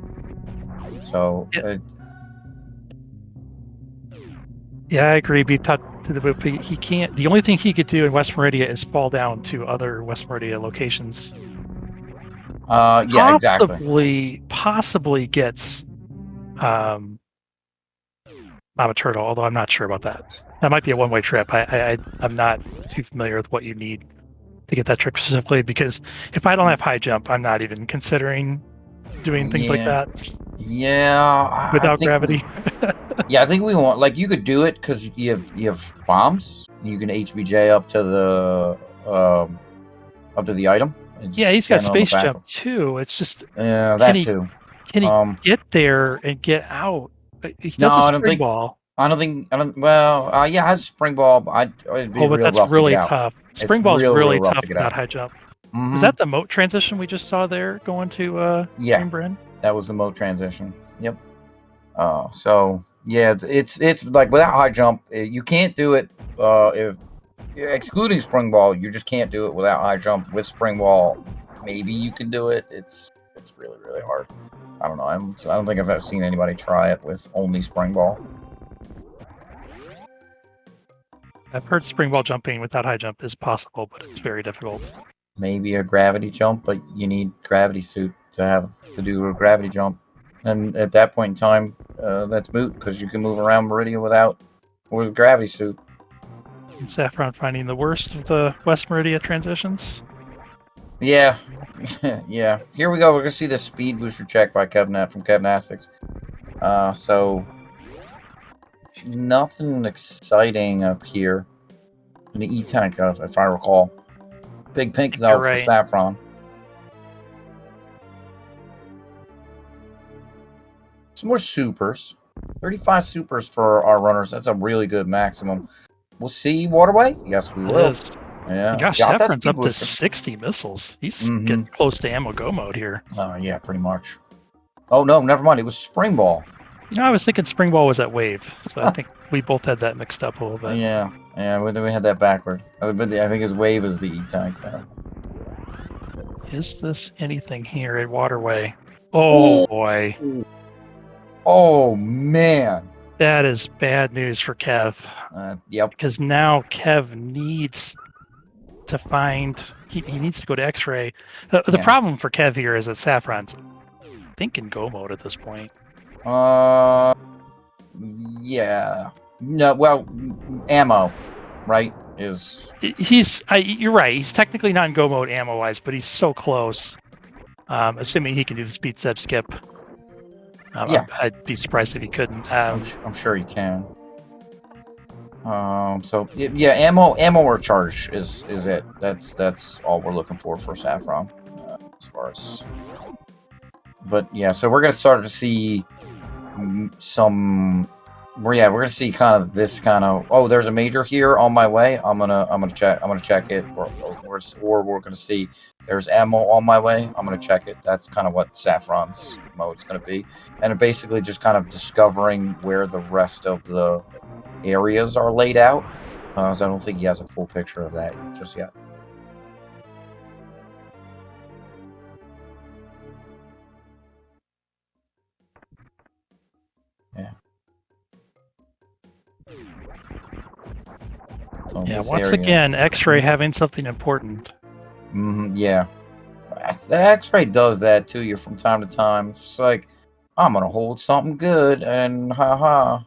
So,
yeah, I agree. Be tucked to the boot. He can't. The only thing he could do in West Meridia is fall down to other West Meridia locations.
Yeah, exactly.
Possibly gets Mama Turtle, although I'm not sure about that. That might be a one-way trip. I'm not too familiar with what you need to get that trip specifically, because if I don't have high jump, I'm not even considering doing things like that.
Yeah,
without gravity.
Yeah, I think we want, like, you could do it because you have bombs. You can HBJ up to the item.
Yeah, he's got space jump too. It's just
too.
Can he get there and get out? He does
No,
a
I don't think.
ball.
Well, yeah, it has spring ball. But it'd be real
that's
rough
really
to get
tough.
Out.
Spring ball is really
rough
tough
to get
without
out.
high jump. Was that the moat transition we just saw there going to Green Bryn?
That was the moat transition. Yep. So yeah, it's like without high jump, you can't do it. If excluding spring ball, you just can't do it without high jump. With spring ball, maybe you can do it. It's really, really hard. I don't know. I don't think I've ever seen anybody try it with only spring ball.
I've heard spring ball jumping without high jump is possible, but it's very difficult.
Maybe a gravity jump, but you need gravity suit to do a gravity jump. And at that point in time, that's moot because you can move around Meridia with a gravity suit.
And Saffron finding the worst of the West Meridia transitions.
Yeah. Yeah. Here we go. We're going to see the speed booster check by from Kevnastics. So, nothing exciting up here. In the E-Tank, if I recall. Big Pink, though, for Sapphron. Some more supers. 35 supers for our runners. That's a really good maximum. We'll see Waterway? Yes, we will. Yeah.
Gosh, Saffron's up to 60 missiles. He's getting close to ammo go mode here.
Yeah, pretty much. Oh, no, never mind. It was Spring Ball.
I was thinking Spring Ball was at Wave, so I think we both had that mixed up a little bit.
Yeah, we had that backward. I think his Wave is the E-Tank there.
Is this anything here at Waterway? Oh, boy.
Oh, man.
That is bad news for Kev.
Yep.
Because now Kev needs to find... He needs to go to X-Ray. The problem for Kev here is that Saffron's thinking go mode at this point.
Yeah. No, well, ammo, right?
You're right. He's technically not in go mode ammo-wise, but he's so close. Assuming he can do the speed step skip.
Yeah.
I'd be surprised if he couldn't.
I'm sure you can. So yeah, ammo or charge is it. That's all we're looking for Saffron, as far as. But yeah, so we're gonna start to see some. We're gonna see kind of this kind of. Oh, there's a major here on my way. I'm gonna check it. Or we're gonna see there's ammo on my way. I'm gonna check it. That's kind of what Saffron's mode's gonna be, and basically just kind of discovering where the rest of the areas are laid out. So I don't think he has a full picture of that just yet. Yeah. So
yeah, once again, X-ray having something important.
Yeah. The X-ray does that to you from time to time. It's just like, I'm gonna hold something good, and haha.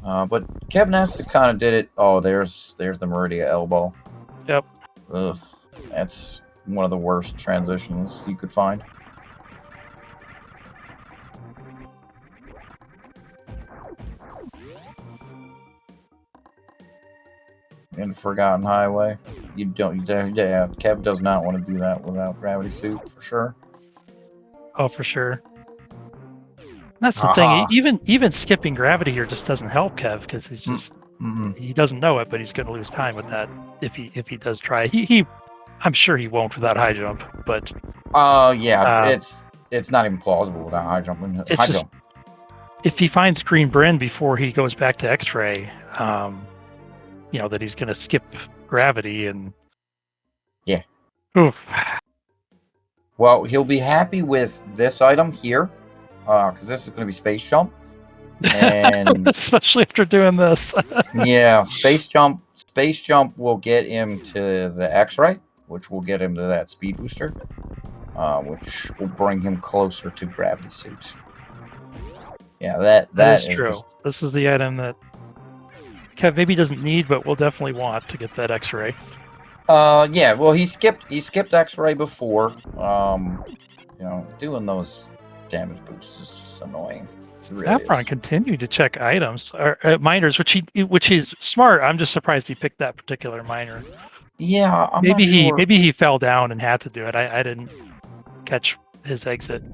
But Kevnastics kind of did it. Oh, there's the Meridia elbow.
Yep.
Ugh, that's one of the worst transitions you could find. In Forgotten Highway, you don't. Yeah, Kev does not want to do that without gravity suit for sure.
Oh, for sure. That's the thing. Even skipping gravity here just doesn't help Kev because he's just he doesn't know it, but he's going to lose time with that if he does try. I'm sure he won't without high jump, but
yeah, it's not even plausible without high jumping. Jump.
If he finds Green Bryn before he goes back to X-ray, that he's going to skip gravity and
yeah.
Oof.
Well, he'll be happy with this item here. Because this is going to be space jump, and
especially after doing this.
Yeah, space jump will get him to the X-ray, which will get him to that speed booster, which will bring him closer to gravity suit. Yeah, that is
true. This is the item that Kev maybe doesn't need, but will definitely want to get that X-ray.
Yeah. Well, he skipped X-ray before. Doing those damage boosts is just annoying.
Sapphron continued to check items or miners, which is smart. I'm just surprised he picked that particular miner.
Yeah,
maybe he fell down and had to do it. I didn't catch his exit.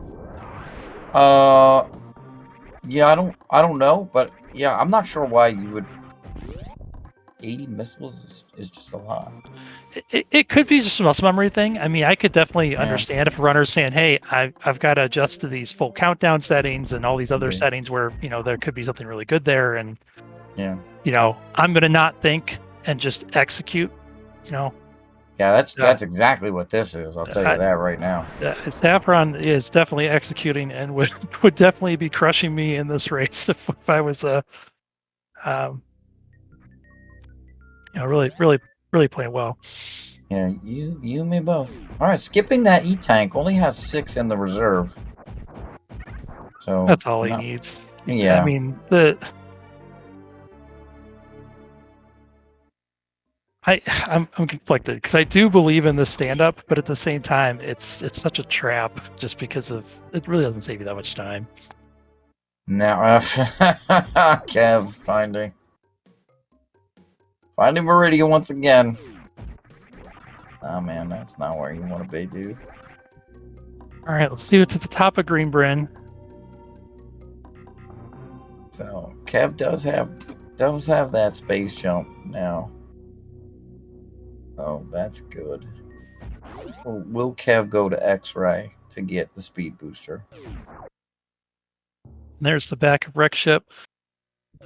Yeah, I don't know, but yeah, I'm not sure why you would. 80 missiles is just a lot.
It could be just a muscle memory thing. I mean, I could definitely understand if a runner's saying, hey, I've got to adjust to these full countdown settings and all these other settings where, there could be something really good there. And, I'm going to not think and just execute,
Yeah, that's exactly what this is. I'll tell you that right now.
Sapphron is definitely executing and would definitely be crushing me in this race if I was really playing well.
Yeah, you and me both. All right, skipping that E-Tank only has 6 in the reserve. So
that's all he needs.
Yeah.
I mean, I'm conflicted because I do believe in the stand-up, but at the same time, it's such a trap just because it really doesn't save you that much time.
Now, Kev finding Meridia once again. Oh man, that's not where you want to be, dude.
All right, let's do it to the top of Green Bryn.
So Kev does have that space jump now. Oh, that's good. Will Kev go to X-ray to get the speed booster?
There's the back of Wreck Ship.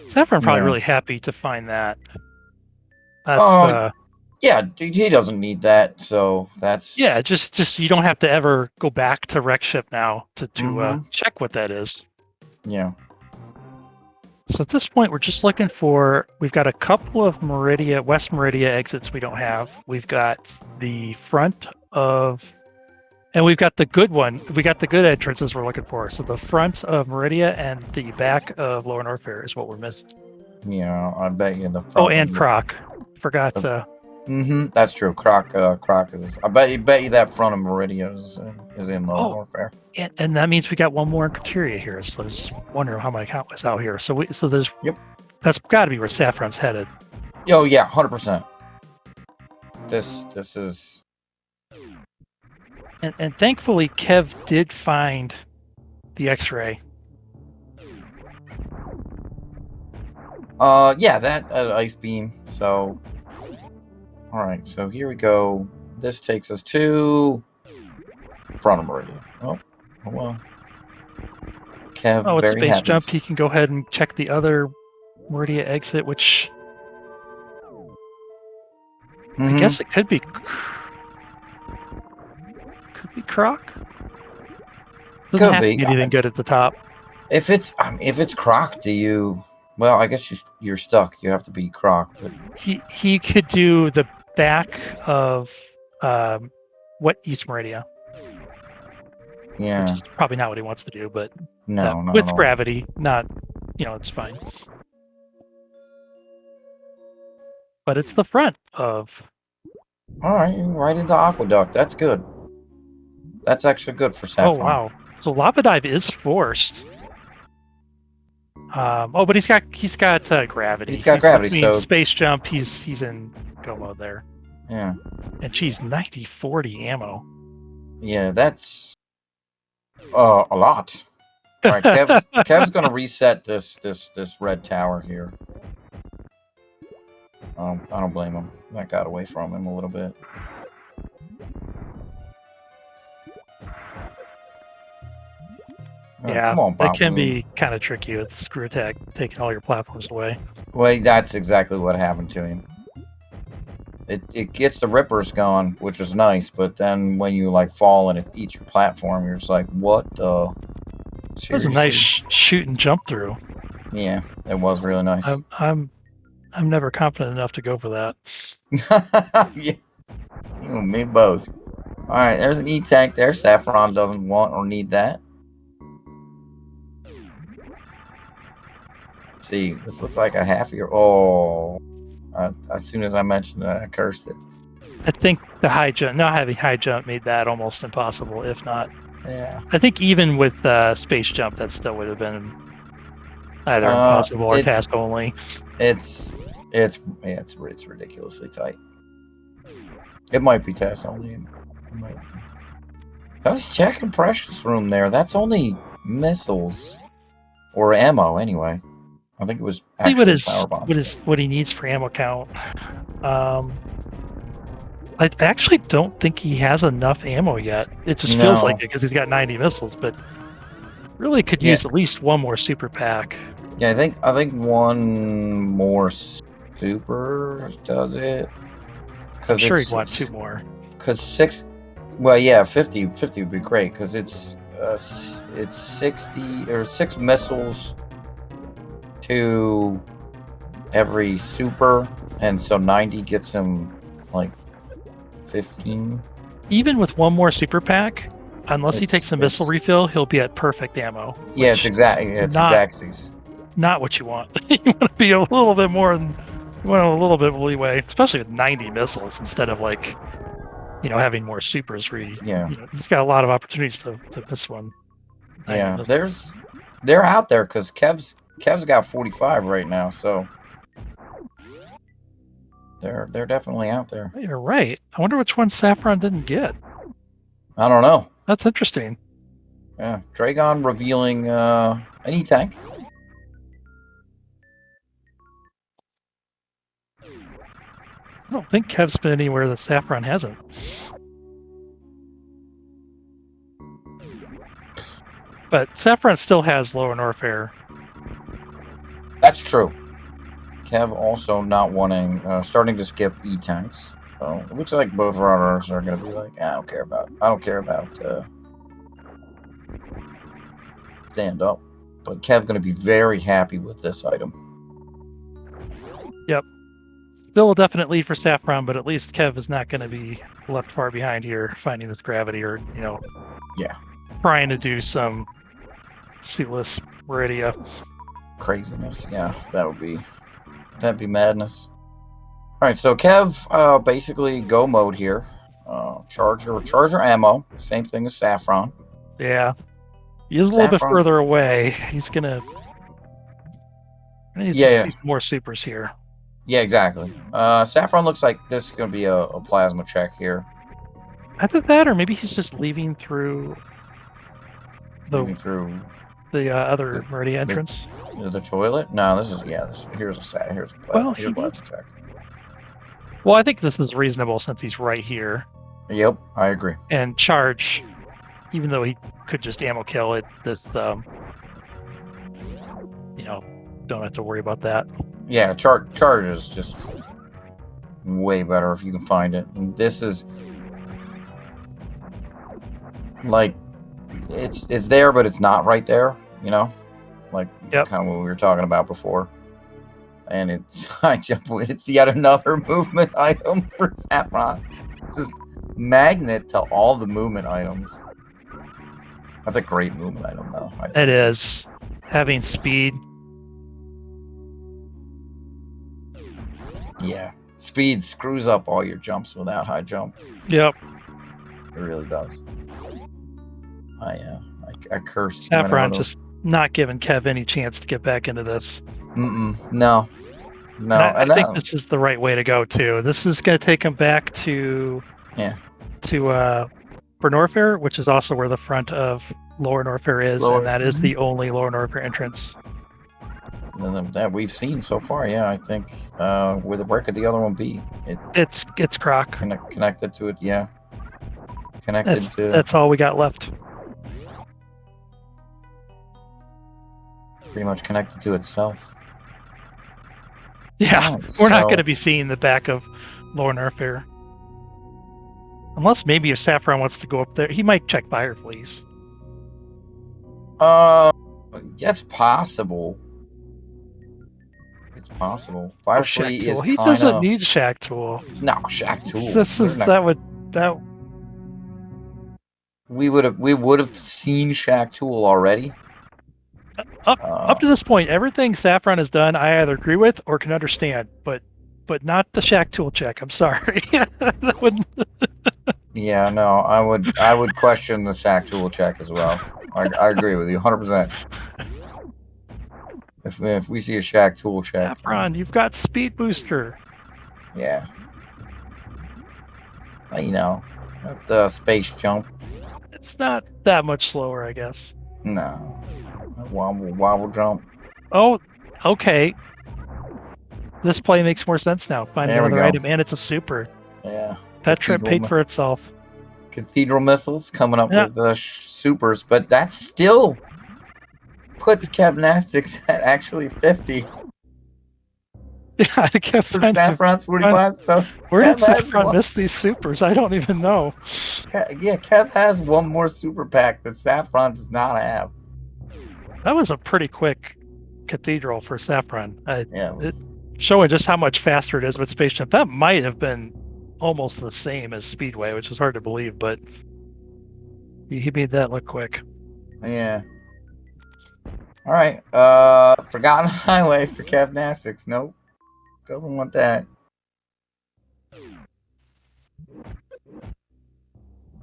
Sapphron probably really happy to find that. That's
yeah, he doesn't need that, so that's
just you don't have to ever go back to Wreck Ship now to check what that is.
Yeah.
So at this point, we're just looking for. We've got a couple of West Meridia exits we don't have. We've got the front of, and we've got the good one. We got the good entrances we're looking for. So the front of Meridia and the back of Lower North Fair is what we're missing.
Yeah, I bet you the front.
Oh, and Croc. Forgot
That's true. Croc is. I bet you that front of Meridia is in Lower Warfare.
And that means we got one more in criteria here. So I was wondering how my account was out here. So there's.
Yep.
That's got to be where Saffron's headed.
Oh yeah, 100%. This is.
And thankfully, Kev did find the X-ray.
Yeah, that ice beam. So, all right. So here we go. This takes us to front of Meridian. Oh well. Kev,
With
very
space
happy.
jump, he can go ahead and check the other Meridia exit, which I guess it could be Croc. Doesn't have to be anything good at the top.
If it's Croc, do you? Well, I guess you're stuck. You have to be Croc. But
he could do the back of what East Meridia.
Yeah,
which is probably not what he wants to do, but
no,
with gravity, not it's fine. But it's the front of.
All right into Aqueduct. That's good. That's actually good for Sapphron.
Oh wow! So Lava Dive is forced. But he's got gravity.
He's got gravity. So
space jump. He's in go mode there.
Yeah.
And geez, 90-40 ammo.
Yeah, that's a lot. All right, Kev's gonna reset this red tower here. I don't blame him. That got away from him a little bit.
Yeah,
come on, Bob.
It can be kind of tricky with screw attack taking all your platforms away.
Well, that's exactly what happened to him. It gets the rippers going, which is nice, but then when you like fall and it eats your platform, you're just like, what the? Seriously?
That was a nice shoot and jump through.
Yeah, it was really nice.
I'm never confident enough to go for that.
Yeah, you and me both. All right, there's an E-tank there. Sapphron doesn't want or need that. Let's see, this looks like a half-year. Oh, as soon as I mentioned it, I cursed it.
I think the high jump, not having high jump, made that almost impossible, if not.
Yeah.
I think even with space jump, that still would have been either impossible or task only.
It's ridiculously tight. It might be task only. It might be. I was checking Precious Room there. That's only missiles or ammo anyway. I think it was actually power bombs.
What he needs for ammo count. I actually don't think he has enough ammo yet. It just feels like it because he's got 90 missiles, but really could use at least one more super pack.
Yeah, I think one more super does it.
I'm sure he'd want two more.
Because 6, well, yeah, 50 would be great because it's 60 or 6 missiles to every super, and so 90 gets him like 15.
Even with one more super pack, unless he takes a missile refill, he'll be at perfect ammo.
Yeah, it's exactsies.
Not what you want. You want to be a little bit more. You want a little bit of leeway, especially with 90 missiles instead of like, having more supers. Where he's got a lot of opportunities to miss one.
Yeah, they're out there because Kev's got 45 right now, so they're definitely out there.
You're right. I wonder which one Sapphron didn't get.
I don't know.
That's interesting.
Yeah, Dragon revealing an E-tank.
I don't think Kev's been anywhere that Sapphron hasn't. But Sapphron still has Lower Norfair.
That's true. Kev also not wanting, starting to skip E-tanks. So it looks like both runners are going to be like, I don't care about stand up. But Kev going to be very happy with this item.
Yep. Still a definite lead for Sapphron, but at least Kev is not going to be left far behind here, finding this gravity or, trying to do some seatless Meridia
craziness. Yeah, that'd be madness. right, so Kev, basically go mode here. Charger ammo, same thing as Saffron.
Yeah. He is a little bit
Saffron,
further away. He's gonna. I need to
yeah,
see some more supers here.
yeah, exactly. Saffron looks like this is gonna be a plasma check here.
Either that, or maybe he's just leaving through
Moving through
the other
the,
Meridian entrance.
the toilet. No, this is here's a
Well,
plasma check.
Well, I think this is reasonable since he's right here.
Yep, I agree.
And charge, even though he could just ammo kill it, this don't have to worry about that.
Yeah, charge is just way better if you can find it. And this is like it's there, but it's not right there. You know, like
Yep.
kind of what we were talking about before. And it's it's yet another movement item for Sapphron. Just magnet to all the movement items. That's a great movement item, though.
It is. Having speed.
Yeah. Speed screws up all your jumps without high jump.
Yep.
It really does. I cursed.
Sapphron just not giving Kev any chance to get back into this.
No.
And I think this is the right way to go, too. This is going to take him back to for Norfair, which is also where the front of Lower Norfair is, and that is the only Lower Norfair entrance.
That we've seen so far, yeah. I think where could the other one be?
It's Croc.
Connected to it, yeah.
That's all we got left.
Pretty much connected to itself.
Yeah, we're not going to be seeing the back of Lower Norfair. Unless maybe if Sapphron wants to go up there, he might check fire fleas.
That's possible. It's possible. Fire flea is
He doesn't need Shack Tool.
No, Shack Tool. We would have seen Shack Tool already.
Up to this point, everything Sapphron has done, I either agree with or can understand, but not the Shack Tool check. I'm sorry.
Yeah, no, I would question the Shack Tool check as well. I agree with you 100%. If we see a Shack Tool check,
Sapphron, you've got Speed Booster.
Yeah. You know, the space jump.
It's not that much slower, I guess.
No. Wobble jump.
Oh, okay. This play makes more sense now. Find another item, and it's a super.
Yeah.
That trip paid for itself.
Cathedral missiles coming up with the supers, but that still puts Kevnastics at actually 50.
Yeah,
Saffron's 45. So
where did Sapphron miss these supers? I don't even know.
Yeah, Kev has one more super pack that Saffron does not have.
That was a pretty quick cathedral for Sapphron.
It's
showing just how much faster it is with Space Jump. That might have been almost the same as Speedway, which is hard to believe, but he made that look quick.
Yeah. All right. Forgotten Highway for Kevnastics. Nope. Doesn't want that.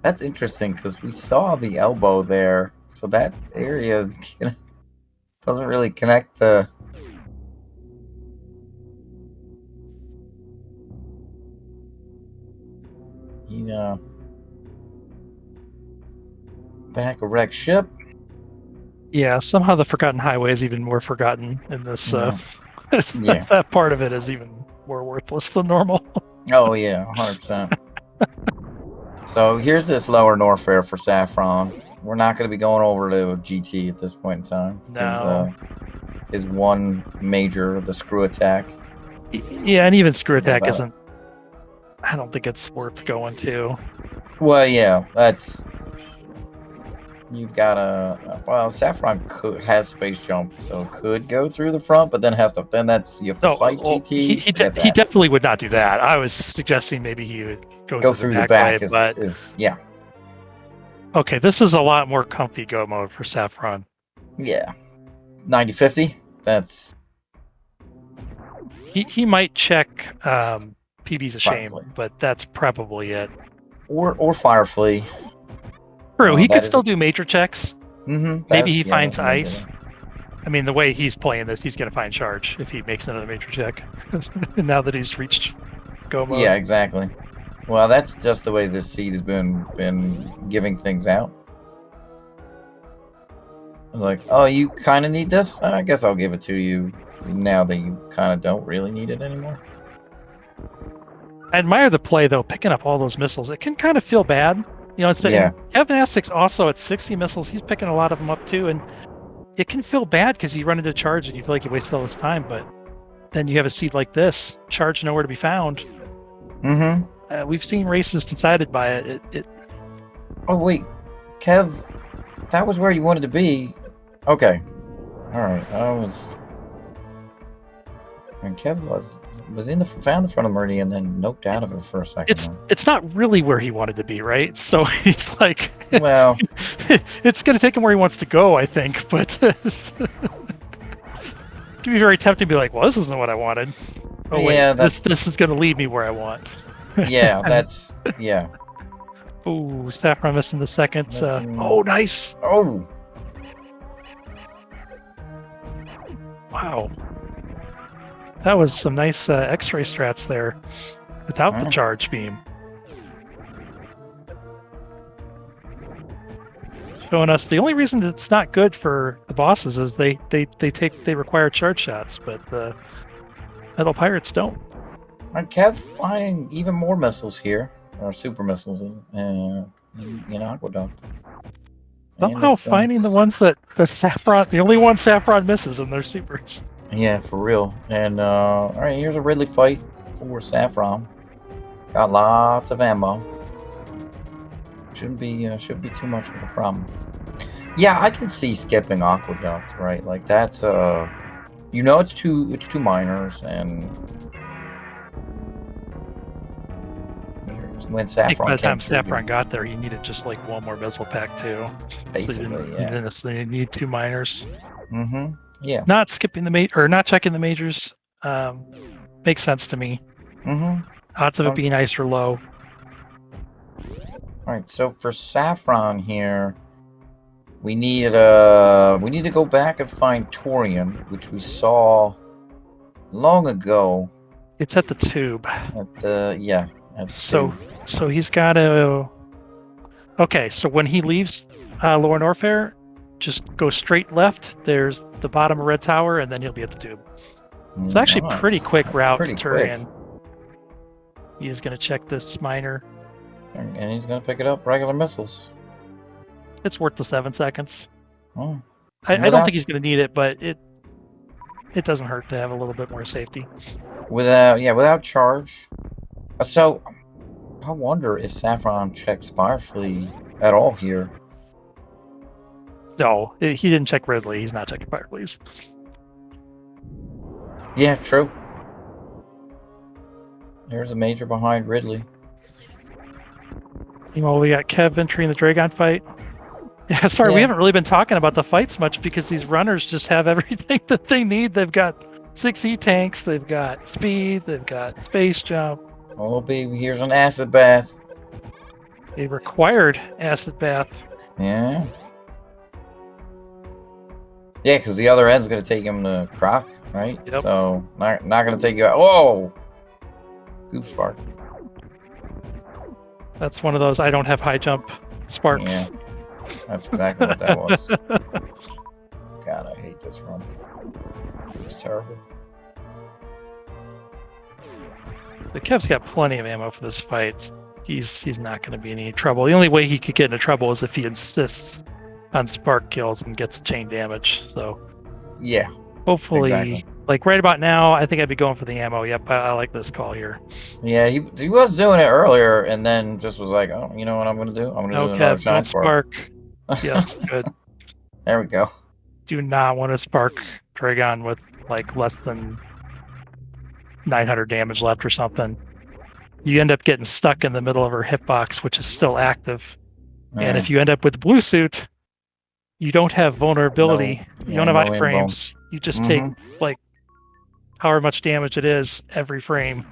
That's interesting because we saw the elbow there, so that area doesn't really connect to. Back a wrecked ship.
Yeah, somehow the Forgotten Highway is even more forgotten in this. That part of it is even more worthless than normal.
Oh yeah, 100%. So here's this Lower Norfair for Saffron. We're not going to be going over to GT at this point in time.
No.
His one major, the screw attack.
Yeah, and even screw attack isn't. I don't think it's worth going to.
Well, yeah, that's. You've got Saffron has space jump, so could go through the front, but then you have to fight GT.
He definitely would not do that. I was suggesting maybe he would go through the back.
Yeah.
Okay, this is a lot more comfy go mode for Sapphron.
Yeah. 90-50. That's.
He might check PB's a
Fire
shame,
Flea.
but that's probably it.
Or Fire Flea.
True, he could
that is
still do major checks.
Mm-hmm.
Maybe he finds
that's a major
ice.
one.
I mean, the way he's playing this, he's going to find charge if he makes another major check. Now that he's reached go mode.
Yeah, exactly. Well, that's just the way this seed has been giving things out. I was like, oh, you kind of need this? I guess I'll give it to you now that you kind of don't really need it anymore.
I admire the play, though, picking up all those missiles. It can kind of feel bad. You know, Kevnastics also at 60 missiles, he's picking a lot of them up, too, and it can feel bad because you run into charge and you feel like you wasted all this time, but then you have a seed like this, charge nowhere to be found.
Mm-hmm.
We've seen races decided by it.
Oh, wait. Kev, that was where you wanted to be. Okay. All right. And Kev found the front of Murdy and then noped out of it for a second.
It's not really where he wanted to be, right? So he's like,
well,
it's going to take him where he wants to go, I think. But it can be very tempting to be like, well, this isn't what I wanted. Oh wait, yeah, this is going to lead me where I want.
Yeah, yeah.
Oh, Sapphron missing the second. Oh, nice.
Oh.
Wow. That was some nice X-ray strats there without the charge beam. Showing us the only reason it's not good for the bosses is they require charge shots, but the Metal Pirates don't.
I kept finding even more missiles here, or super missiles in Aqueduct.
Somehow finding the ones that Sapphron, the only one Sapphron misses, and they're supers.
Yeah, for real. And all right, here's a Ridley fight for Sapphron. Got lots of ammo. Shouldn't be too much of a problem. Yeah, I can see skipping Aqueduct, right? Like that's it's two minors, and when Sapphron
by the time Sapphron got there, he needed just like one more missile pack too.
Basically,
so you didn't need two minors.
Mm-hmm. Yeah.
Not skipping not checking the majors makes sense to me.
Mm-hmm.
Odds of it being ice are low.
All right, so for Sapphron here, we need to go back and find Torian, which we saw long ago.
It's at the tube. So he's got to. Okay, so when he leaves Lower Norfair, just go straight left. There's the bottom of Red Tower, and then he'll be at the tube. It's actually a pretty quick route to Turian. He is going to check this miner.
And he's going to pick it up. Regular missiles.
It's worth the 7 seconds.
Oh.
I don't think he's going to need it, but it doesn't hurt to have a little bit more safety.
Without charge. So, I wonder if Sapphron checks Firefly at all here.
No, he didn't check Ridley. He's not checking Fireflies.
Yeah, true. There's a major behind Ridley.
Meanwhile, we got Kev entering the Dragon fight. Yeah, sorry, we haven't really been talking about the fights much because these runners just have everything that they need. They've got 6 E-tanks, they've got speed, they've got space jump.
Oh, baby, here's an acid bath.
A required acid bath.
Yeah. Yeah, because the other end's going to take him to Croc, right?
Yep.
So, not going to take you out. Whoa! Goop Spark.
That's one of those I don't have high jump sparks.
Yeah, that's exactly what that was. God, I hate this run. It's terrible.
The Kev's got plenty of ammo for this fight. He's not going to be in any trouble. The only way he could get into trouble is if he insists on spark kills and gets chain damage. So
yeah,
hopefully, like right about now, I think I'd be going for the ammo. Yep, I like this call here.
Yeah, he was doing it earlier, and then just was like, oh, you know what I'm going to do? I'm going to do another giant spark.
Yes, good.
There we go.
Do not want to spark Dragon with like less than 900 damage left or something. You end up getting stuck in the middle of her hitbox, which is still active. And if you end up with blue suit, you don't have vulnerability. You don't have iframes. You just take like however much damage it is every frame.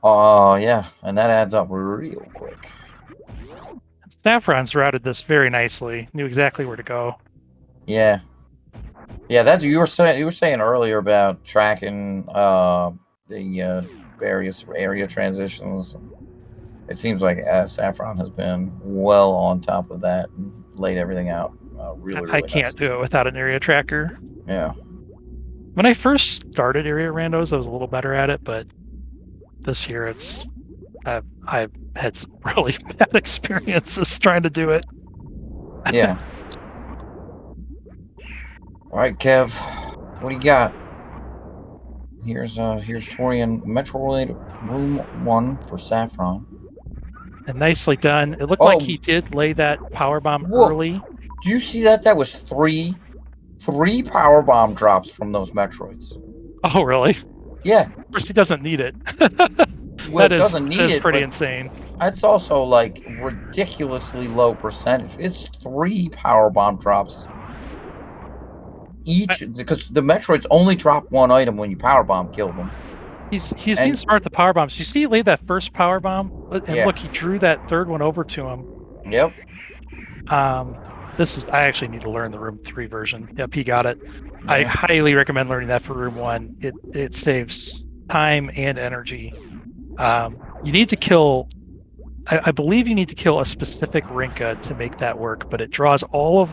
Oh, yeah. And that adds up real quick.
Saffron's routed this very nicely. Knew exactly where to go.
Yeah. Yeah, that's you were saying earlier about tracking the various area transitions. It seems like Saffron has been well on top of that and laid everything out really,
I
really
can't
nice.
do it without an area tracker.
Yeah.
When I first started area randos, I was a little better at it, but this year I've had some really bad experiences trying to do it.
Yeah. All right, Kev. What do you got? Here's Torian Metroid Room 1 for Saffron.
And nicely done. It looked like
Oh,
he did lay that power bomb
whoa.
early.
Do you see that? That was three power bomb drops from those Metroids.
Oh, really?
Yeah.
Of course, he doesn't need it.
Well, it doesn't need it,
pretty
but
insane.
that's also like ridiculously low percentage. It's 3 power bomb drops each, because the Metroids only drop 1 item when you power bomb kill them.
He's being smart with the power bombs. You see, he laid that first power bomb, and
Yeah.
look, he drew that third one over to him.
Yep.
I actually need to learn the room 3 version. Yep, he got it.
Yeah.
I highly recommend learning that for room 1. It saves time and energy. You need to kill. I believe you need to kill a specific Rinka to make that work, but it draws all of.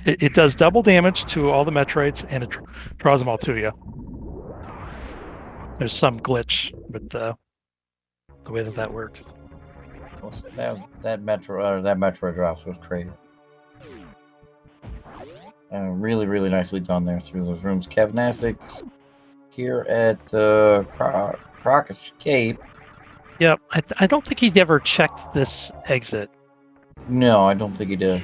It does double damage to all the Metroids, and it draws them all to you. There's some glitch with the way that works.
That Metro drops was crazy. Really, really nicely done there through those rooms. Kevnastics here at Croc Escape.
Yep, I don't think he'd ever checked this exit.
No, I don't think he did.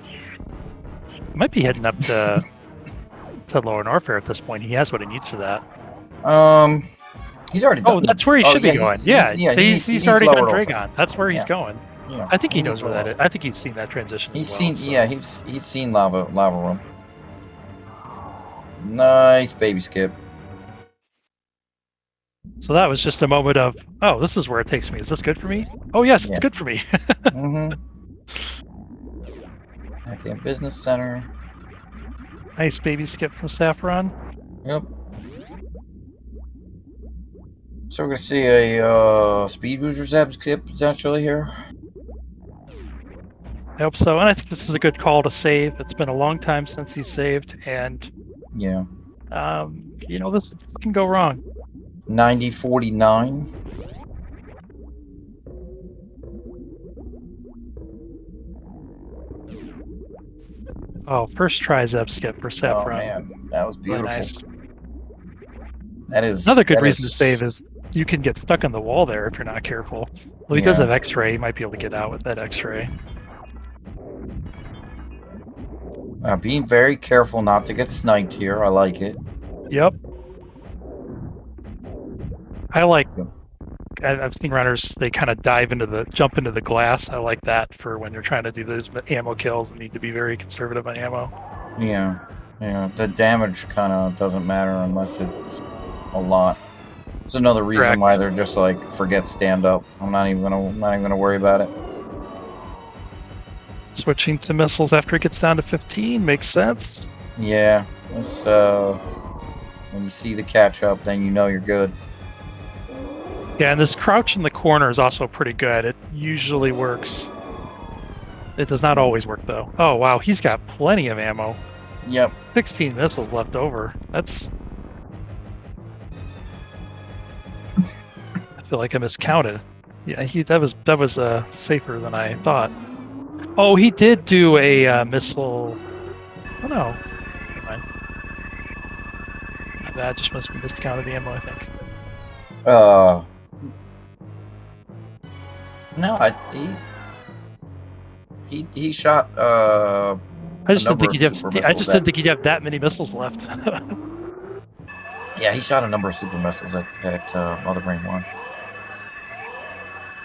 He might be heading up to Lower Norfair at this point. He has what he needs for that.
He's already done.
Oh, that's where he should be going. He's already done Dragon. That's where he's going.
Yeah,
I think he knows where that is. I think he's seen that transition.
He's seen lava room. Nice baby skip.
So that was just a moment of, oh, this is where it takes me. Is this good for me? Oh yes, it's good for me.
Okay, business center.
Nice baby skip from Sapphron.
Yep. So we're gonna see a speed booster skip potentially here.
I hope so, and I think this is a good call to save. It's been a long time since he's saved, and
yeah,
this can go wrong.
90-49.
Oh, first try Zeb skip for Sapphron.
Oh man, that was beautiful.
Really nice.
That is
another good reason to save is you can get stuck in the wall there if you're not careful. Well, he does have X-ray. You might be able to get out with that X-ray.
Being very careful not to get sniped here. I like it.
Yep. I've seen runners, they kind of jump into the glass. I like that for when you're trying to do those ammo kills and need to be very conservative on ammo.
Yeah. The damage kind of doesn't matter unless it's a lot. It's another reason why they're just like, forget stand up. I'm not even gonna worry about it.
Switching to missiles after it gets down to 15 makes sense.
Yeah. It's, when you see the catch up, then you know you're good.
Yeah, and this crouch in the corner is also pretty good. It usually works. It does not always work, though. Oh, wow, he's got plenty of ammo.
Yep.
16 missiles left over. That's... I feel like I miscounted. Yeah, that was safer than I thought. Oh, he did do a missile... Oh, no. Never mind. My bad, just must be miscounted the ammo, I think.
No, he shot
I just didn't think he'd have that many missiles left.
Yeah, he shot a number of super missiles at Mother Brain 1.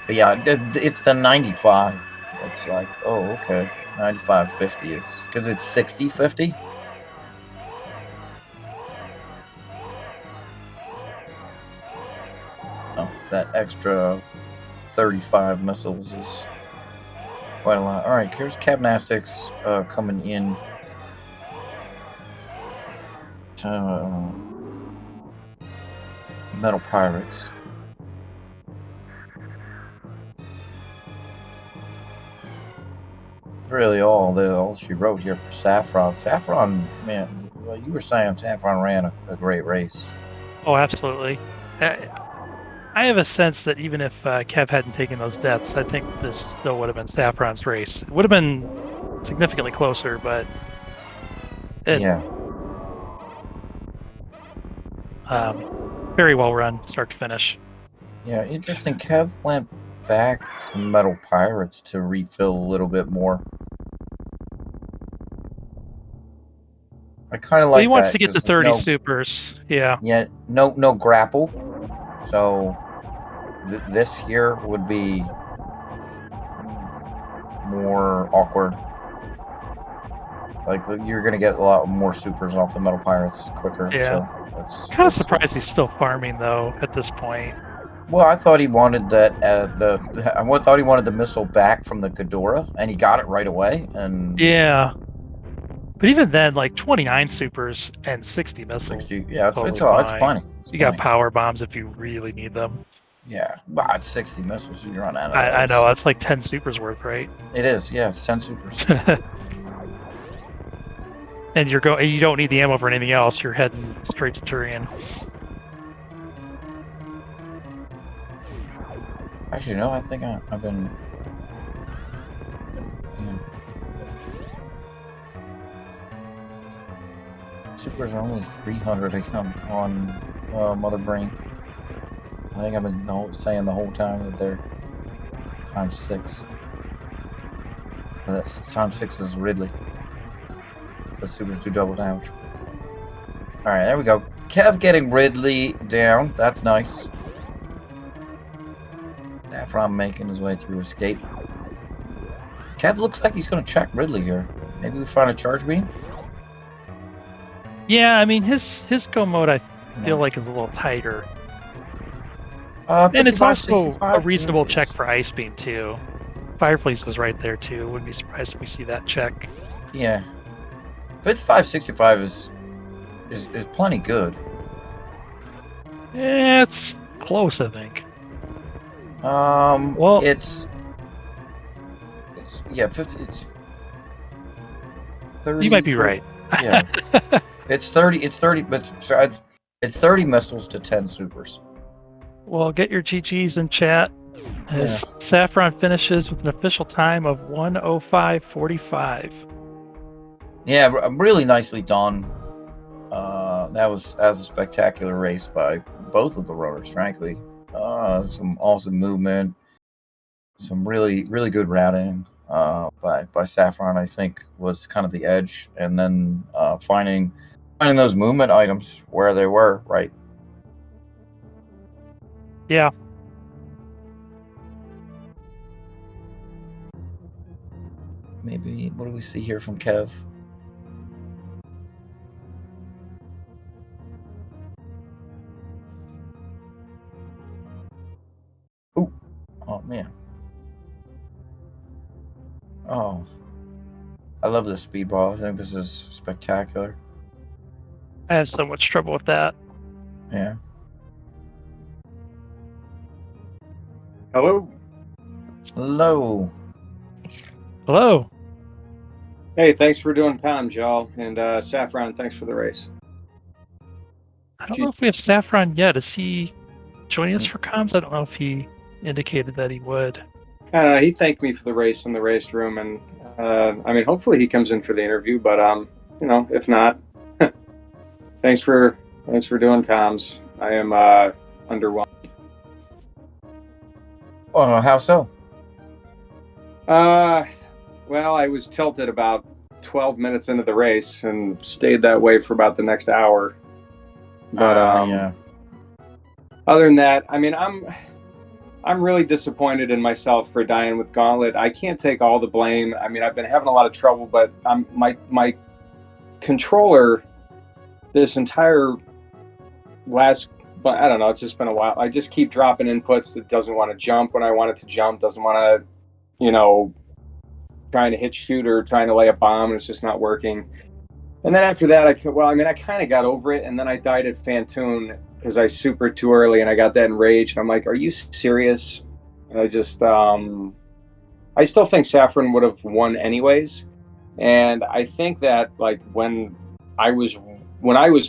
But yeah, it's the 95. It's like, oh, okay. 95-50 is because it's 60-50. that extra 35 missiles is quite a lot. All right, here's Kevnastics coming in. Metal Pirates. That's really all she wrote here for Sapphron. Sapphron, man, well, you were saying Sapphron ran a great race.
Oh, absolutely. I have a sense that even if Kev hadn't taken those deaths, I think this still would have been Saffron's race. It would have been significantly closer, but
Yeah.
Very well run, start to finish.
Yeah, interesting. Kev went back to Metal Pirates to refill a little bit more. I kind of like that.
He wants to get to 30
no,
supers. Yeah.
Yeah, no grapple. So this here would be more awkward. Like you're gonna get a lot more supers off the Metal Pirates quicker.
Yeah.
So
Kind of surprised he's still farming though at this point.
Well, I thought he wanted that I thought he wanted the missile back from the Ghidorah, and he got it right away. And
yeah, but even then, like 29 supers and 60 missiles.
60, yeah, it's plenty.
You got power bombs if you really need them.
Yeah, but it's 60 missiles. You run out of.
I know that's like 10 supers worth, right?
It is. Yeah, it's 10 supers.
And you don't need the ammo for anything else. You're heading straight to Turian.
Actually, no. I think I've been. Yeah. Supers are only 300 on Mother Brain. I think I've been saying the whole time that they're times 6. But that's times 6 is Ridley. Because supers do double damage. Alright, there we go. Kev getting Ridley down. That's nice. Sapphron making his way through escape. Kev looks like he's going to check Ridley here. Maybe we find a charge beam?
Yeah, I mean, his go mode, I feel like, is a little tighter. And it's also a reasonable check for Ice Beam, too. Fireflies is right there, too. Wouldn't be surprised if we see that check.
Yeah. 55-65 is plenty good.
Yeah, it's close, I think.
Well, it's 50. It's 30.
You might be right.
Yeah, it's 30. It's 30, but it's 30 missiles to 10 supers.
Well, get your GGs in chat. As Sapphron finishes with an official time of 1:05:45.
Yeah, really nicely done. That was a spectacular race by both of the runners, frankly. Some awesome movement, some really good routing by Sapphron. I think was kind of the edge, and then finding those movement items where they were, right?
Yeah.
Maybe what do we see here from Kev? Ooh. Oh man. Oh. I love this speedball. I think this is spectacular.
I have so much trouble with that.
Yeah.
Hello.
Hello.
Hello.
Hey, thanks for doing comms, y'all. And Sapphron, thanks for the race.
I don't know if we have Sapphron yet. Is he joining us for comms? I don't know if he indicated that he would.
I don't know. He thanked me for the race in the race room, and I mean, hopefully he comes in for the interview. But if not, thanks for doing comms. I am underwhelmed.
Oh, how so?
Well, I was tilted about 12 minutes into the race and stayed that way for about the next hour. But
yeah.
Other than that, I mean, I'm really disappointed in myself for dying with Gauntlet. I can't take all the blame. I mean, I've been having a lot of trouble, but my controller this entire last but I don't know. It's just been a while. I just keep dropping inputs. It doesn't want to jump when I want it to jump. Doesn't want to, you know, trying to hit shoot or trying to lay a bomb, and it's just not working. And then after that, I kind of got over it. And then I died at Fantoon because I supered too early, and I got that enraged. And I'm like, are you serious? And I just, I still think Sapphron would have won anyways. And I think that like when I was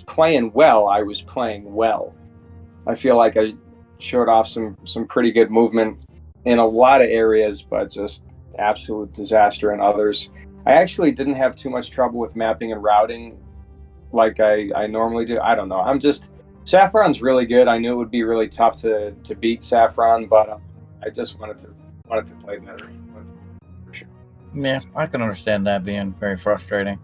playing well, I was playing well. I feel like I showed off some pretty good movement in a lot of areas, but just absolute disaster in others. I actually didn't have too much trouble with mapping and routing like I normally do. I don't know. Saffron's really good. I knew it would be really tough to beat Sapphron, but I just wanted to play better. For sure.
Yeah, I can understand that being very frustrating.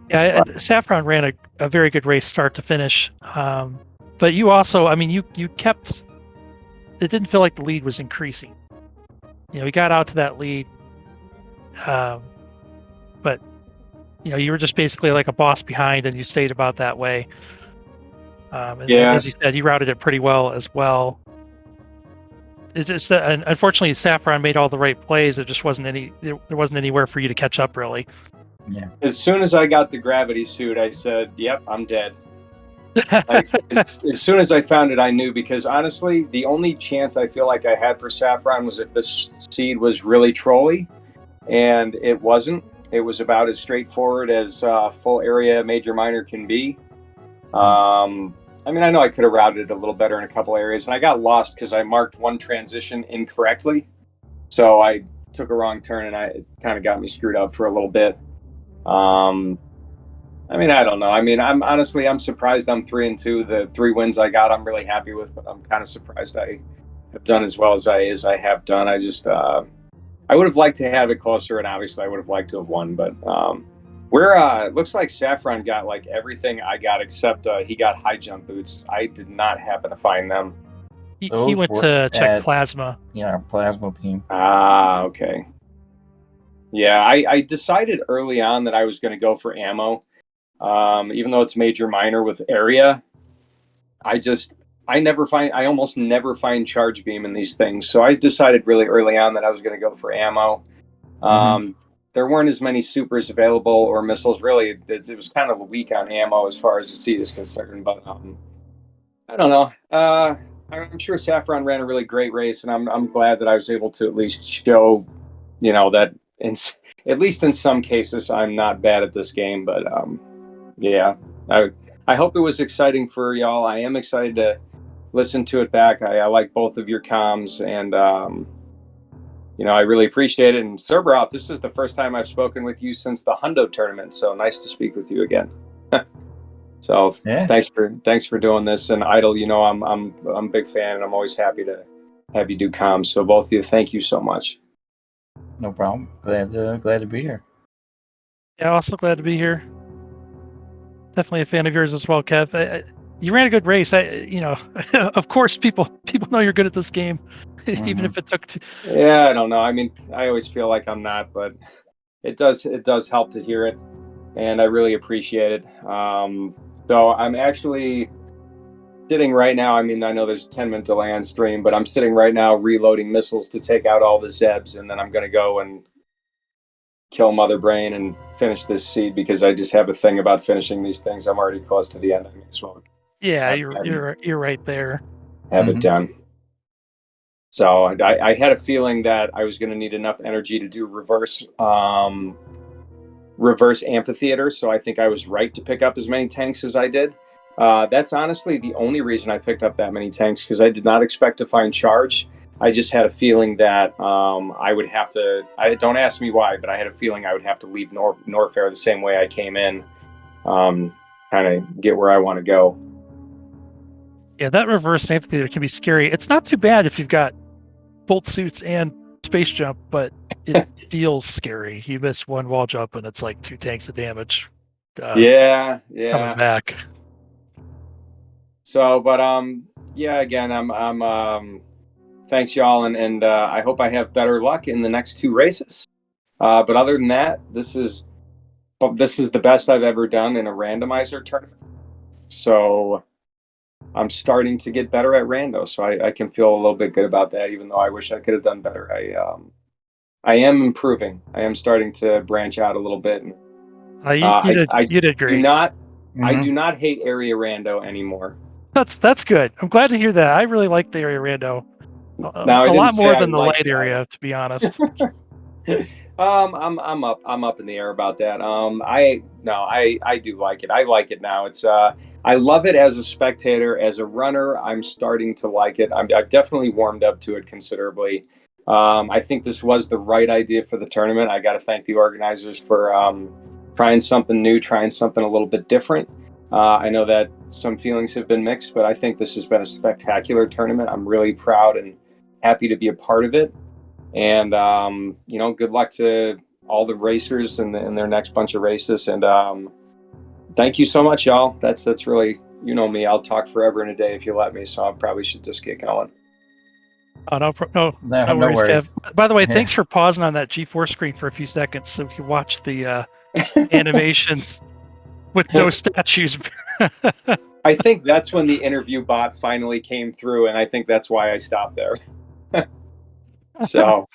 Yeah, Sapphron ran a very good race start to finish. But you also, I mean, you kept. It didn't feel like the lead was increasing. You know, you got out to that lead, but you know, you were just basically like a boss behind, and you stayed about that way. And as you said, you routed it pretty well as well. It's just that, unfortunately, Sapphron made all the right plays. There just wasn't there wasn't anywhere for you to catch up, really.
Yeah.
As soon as I got the gravity suit, I said, "Yep, I'm dead." Like, as soon as I found it, I knew, because honestly, the only chance I feel like I had for Sapphron was if this seed was really trolly, and it wasn't. It was about as straightforward as full area major minor can be. I mean, I know I could have routed it a little better in a couple areas, and I got lost because I marked one transition incorrectly. So I took a wrong turn, and it kind of got me screwed up for a little bit. I mean, I don't know. I mean, I'm surprised I'm 3-2. The 3 wins I got, I'm really happy with, but I'm kind of surprised I have done as well as I have done. I just, I would have liked to have it closer, and obviously I would have liked to have won, but it looks like Sapphron got like everything I got except he got high jump boots. I did not happen to find them.
He went to check plasma.
Yeah, plasma beam.
Ah, okay. Yeah, I decided early on that I was going to go for ammo. Even though it's major minor with area, I almost never find charge beam in these things. So I decided really early on that I was going to go for ammo. There weren't as many supers available or missiles. Really, it was kind of weak on ammo as far as the seed is concerned. But I don't know. I'm sure Sapphron ran a really great race, and I'm glad that I was able to at least show, you know, that at least in some cases I'm not bad at this game. But yeah, I hope it was exciting for y'all. I am excited to listen to it back. I like both of your comms, and you know, I really appreciate it. And Cerberov, this is the first time I've spoken with you since the Hundo tournament, so nice to speak with you again. So yeah. Thanks for doing this. And Idle, you know, I'm a big fan, and I'm always happy to have you do comms. So both of you, thank you so much.
No problem. Glad to be here.
Yeah, also glad to be here. Definitely a fan of yours as well, Kev. You ran a good race. You know, of course, people know you're good at this game, even if it took.
Yeah, I don't know. I mean, I always feel like I'm not, but it does help to hear it, and I really appreciate it. So I'm actually sitting right now. I mean, I know there's a 10-minute delay on stream, but I'm sitting right now reloading missiles to take out all the Zebs, and then I'm going to go and kill Mother Brain and finish this seed, because I just have a thing about finishing these things. I'm already close to the end. I mean, as well.
Yeah, you're right there.
Have it done. So I had a feeling that I was going to need enough energy to do reverse amphitheater. So I think I was right to pick up as many tanks as I did. That's honestly the only reason I picked up that many tanks, because I did not expect to find charge. I just had a feeling that I would have to. Don't ask me why, but I had a feeling I would have to leave Norfair the same way I came in, kind of get where I want to go.
Yeah, that reverse amphitheater can be scary. It's not too bad if you've got bolt suits and space jump, but it feels scary. You miss one wall jump and it's like 2 tanks of damage.
Yeah.
Coming back.
So, but yeah, again, I'm thanks y'all, and I hope I have better luck in the next 2 races. But other than that, this is the best I've ever done in a randomizer tournament. So I'm starting to get better at rando, so I can feel a little bit good about that, even though I wish I could have done better. I am improving. I am starting to branch out a little bit. And,
You did great.
I do not hate area rando anymore.
That's good. I'm glad to hear that. I really like the area rando.
Now,
a lot more than the light area, to be honest.
I'm up in the air about that. I do like it. I like it now. It's I love it as a spectator. As a runner, I'm starting to like it. I've definitely warmed up to it considerably. I think this was the right idea for the tournament. I got to thank the organizers for trying something new, trying something a little bit different. I know that some feelings have been mixed, but I think this has been a spectacular tournament. I'm really proud and happy to be a part of it. And good luck to all the racers in their next bunch of races. And thank you so much, y'all. That's really, you know me, I'll talk forever and a day if you let me. So I probably should just get going.
Oh, no worries, Kev. By the way, thanks for pausing on that G4 screen for a few seconds so we can watch the animations with no statues.
I think that's when the interview bot finally came through, and I think that's why I stopped there. So,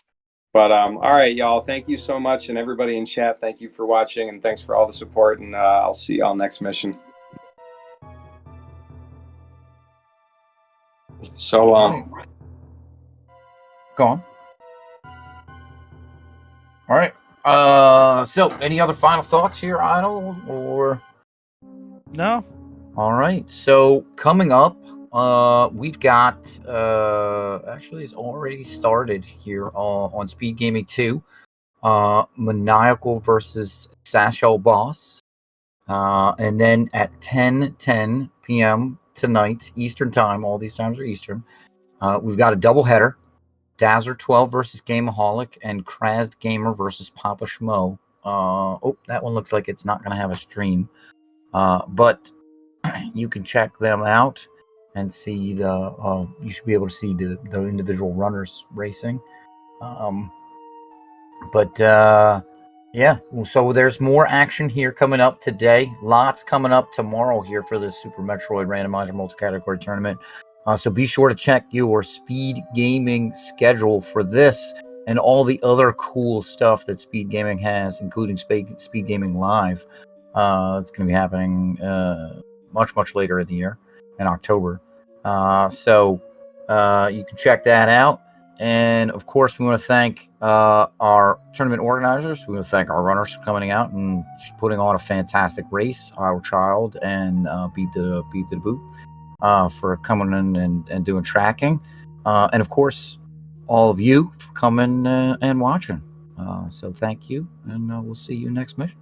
but all right, y'all. Thank you so much, and everybody in chat, thank you for watching, and thanks for all the support. And I'll see y'all next mission. So,
go on. All right. So any other final thoughts here, Idle, or
no?
All right. So coming up, we've got actually it's already started here on Speed Gaming 2. Maniacal versus Sashel Boss. And then at 10:10 p.m. tonight, Eastern time, all these times are Eastern, we've got a doubleheader. Dazzler 12 versus Gameaholic and Krazd Gamer versus Papa Schmo. That one looks like it's not going to have a stream. But you can check them out and see you should be able to see the individual runners racing. Yeah, so there's more action here coming up today. Lots coming up tomorrow here for this Super Metroid Randomizer multi-category tournament. So be sure to check your Speed Gaming schedule for this and all the other cool stuff that Speed Gaming has, including Speed Gaming Live. It's going to be happening much later in the year, in October. So you can check that out. And of course, we want to thank our tournament organizers. We want to thank our runners for coming out and putting on a fantastic race. Our child and Beep to the Boot for coming in and doing tracking. And of course, all of you for coming and watching. So thank you, and we'll see you next mission.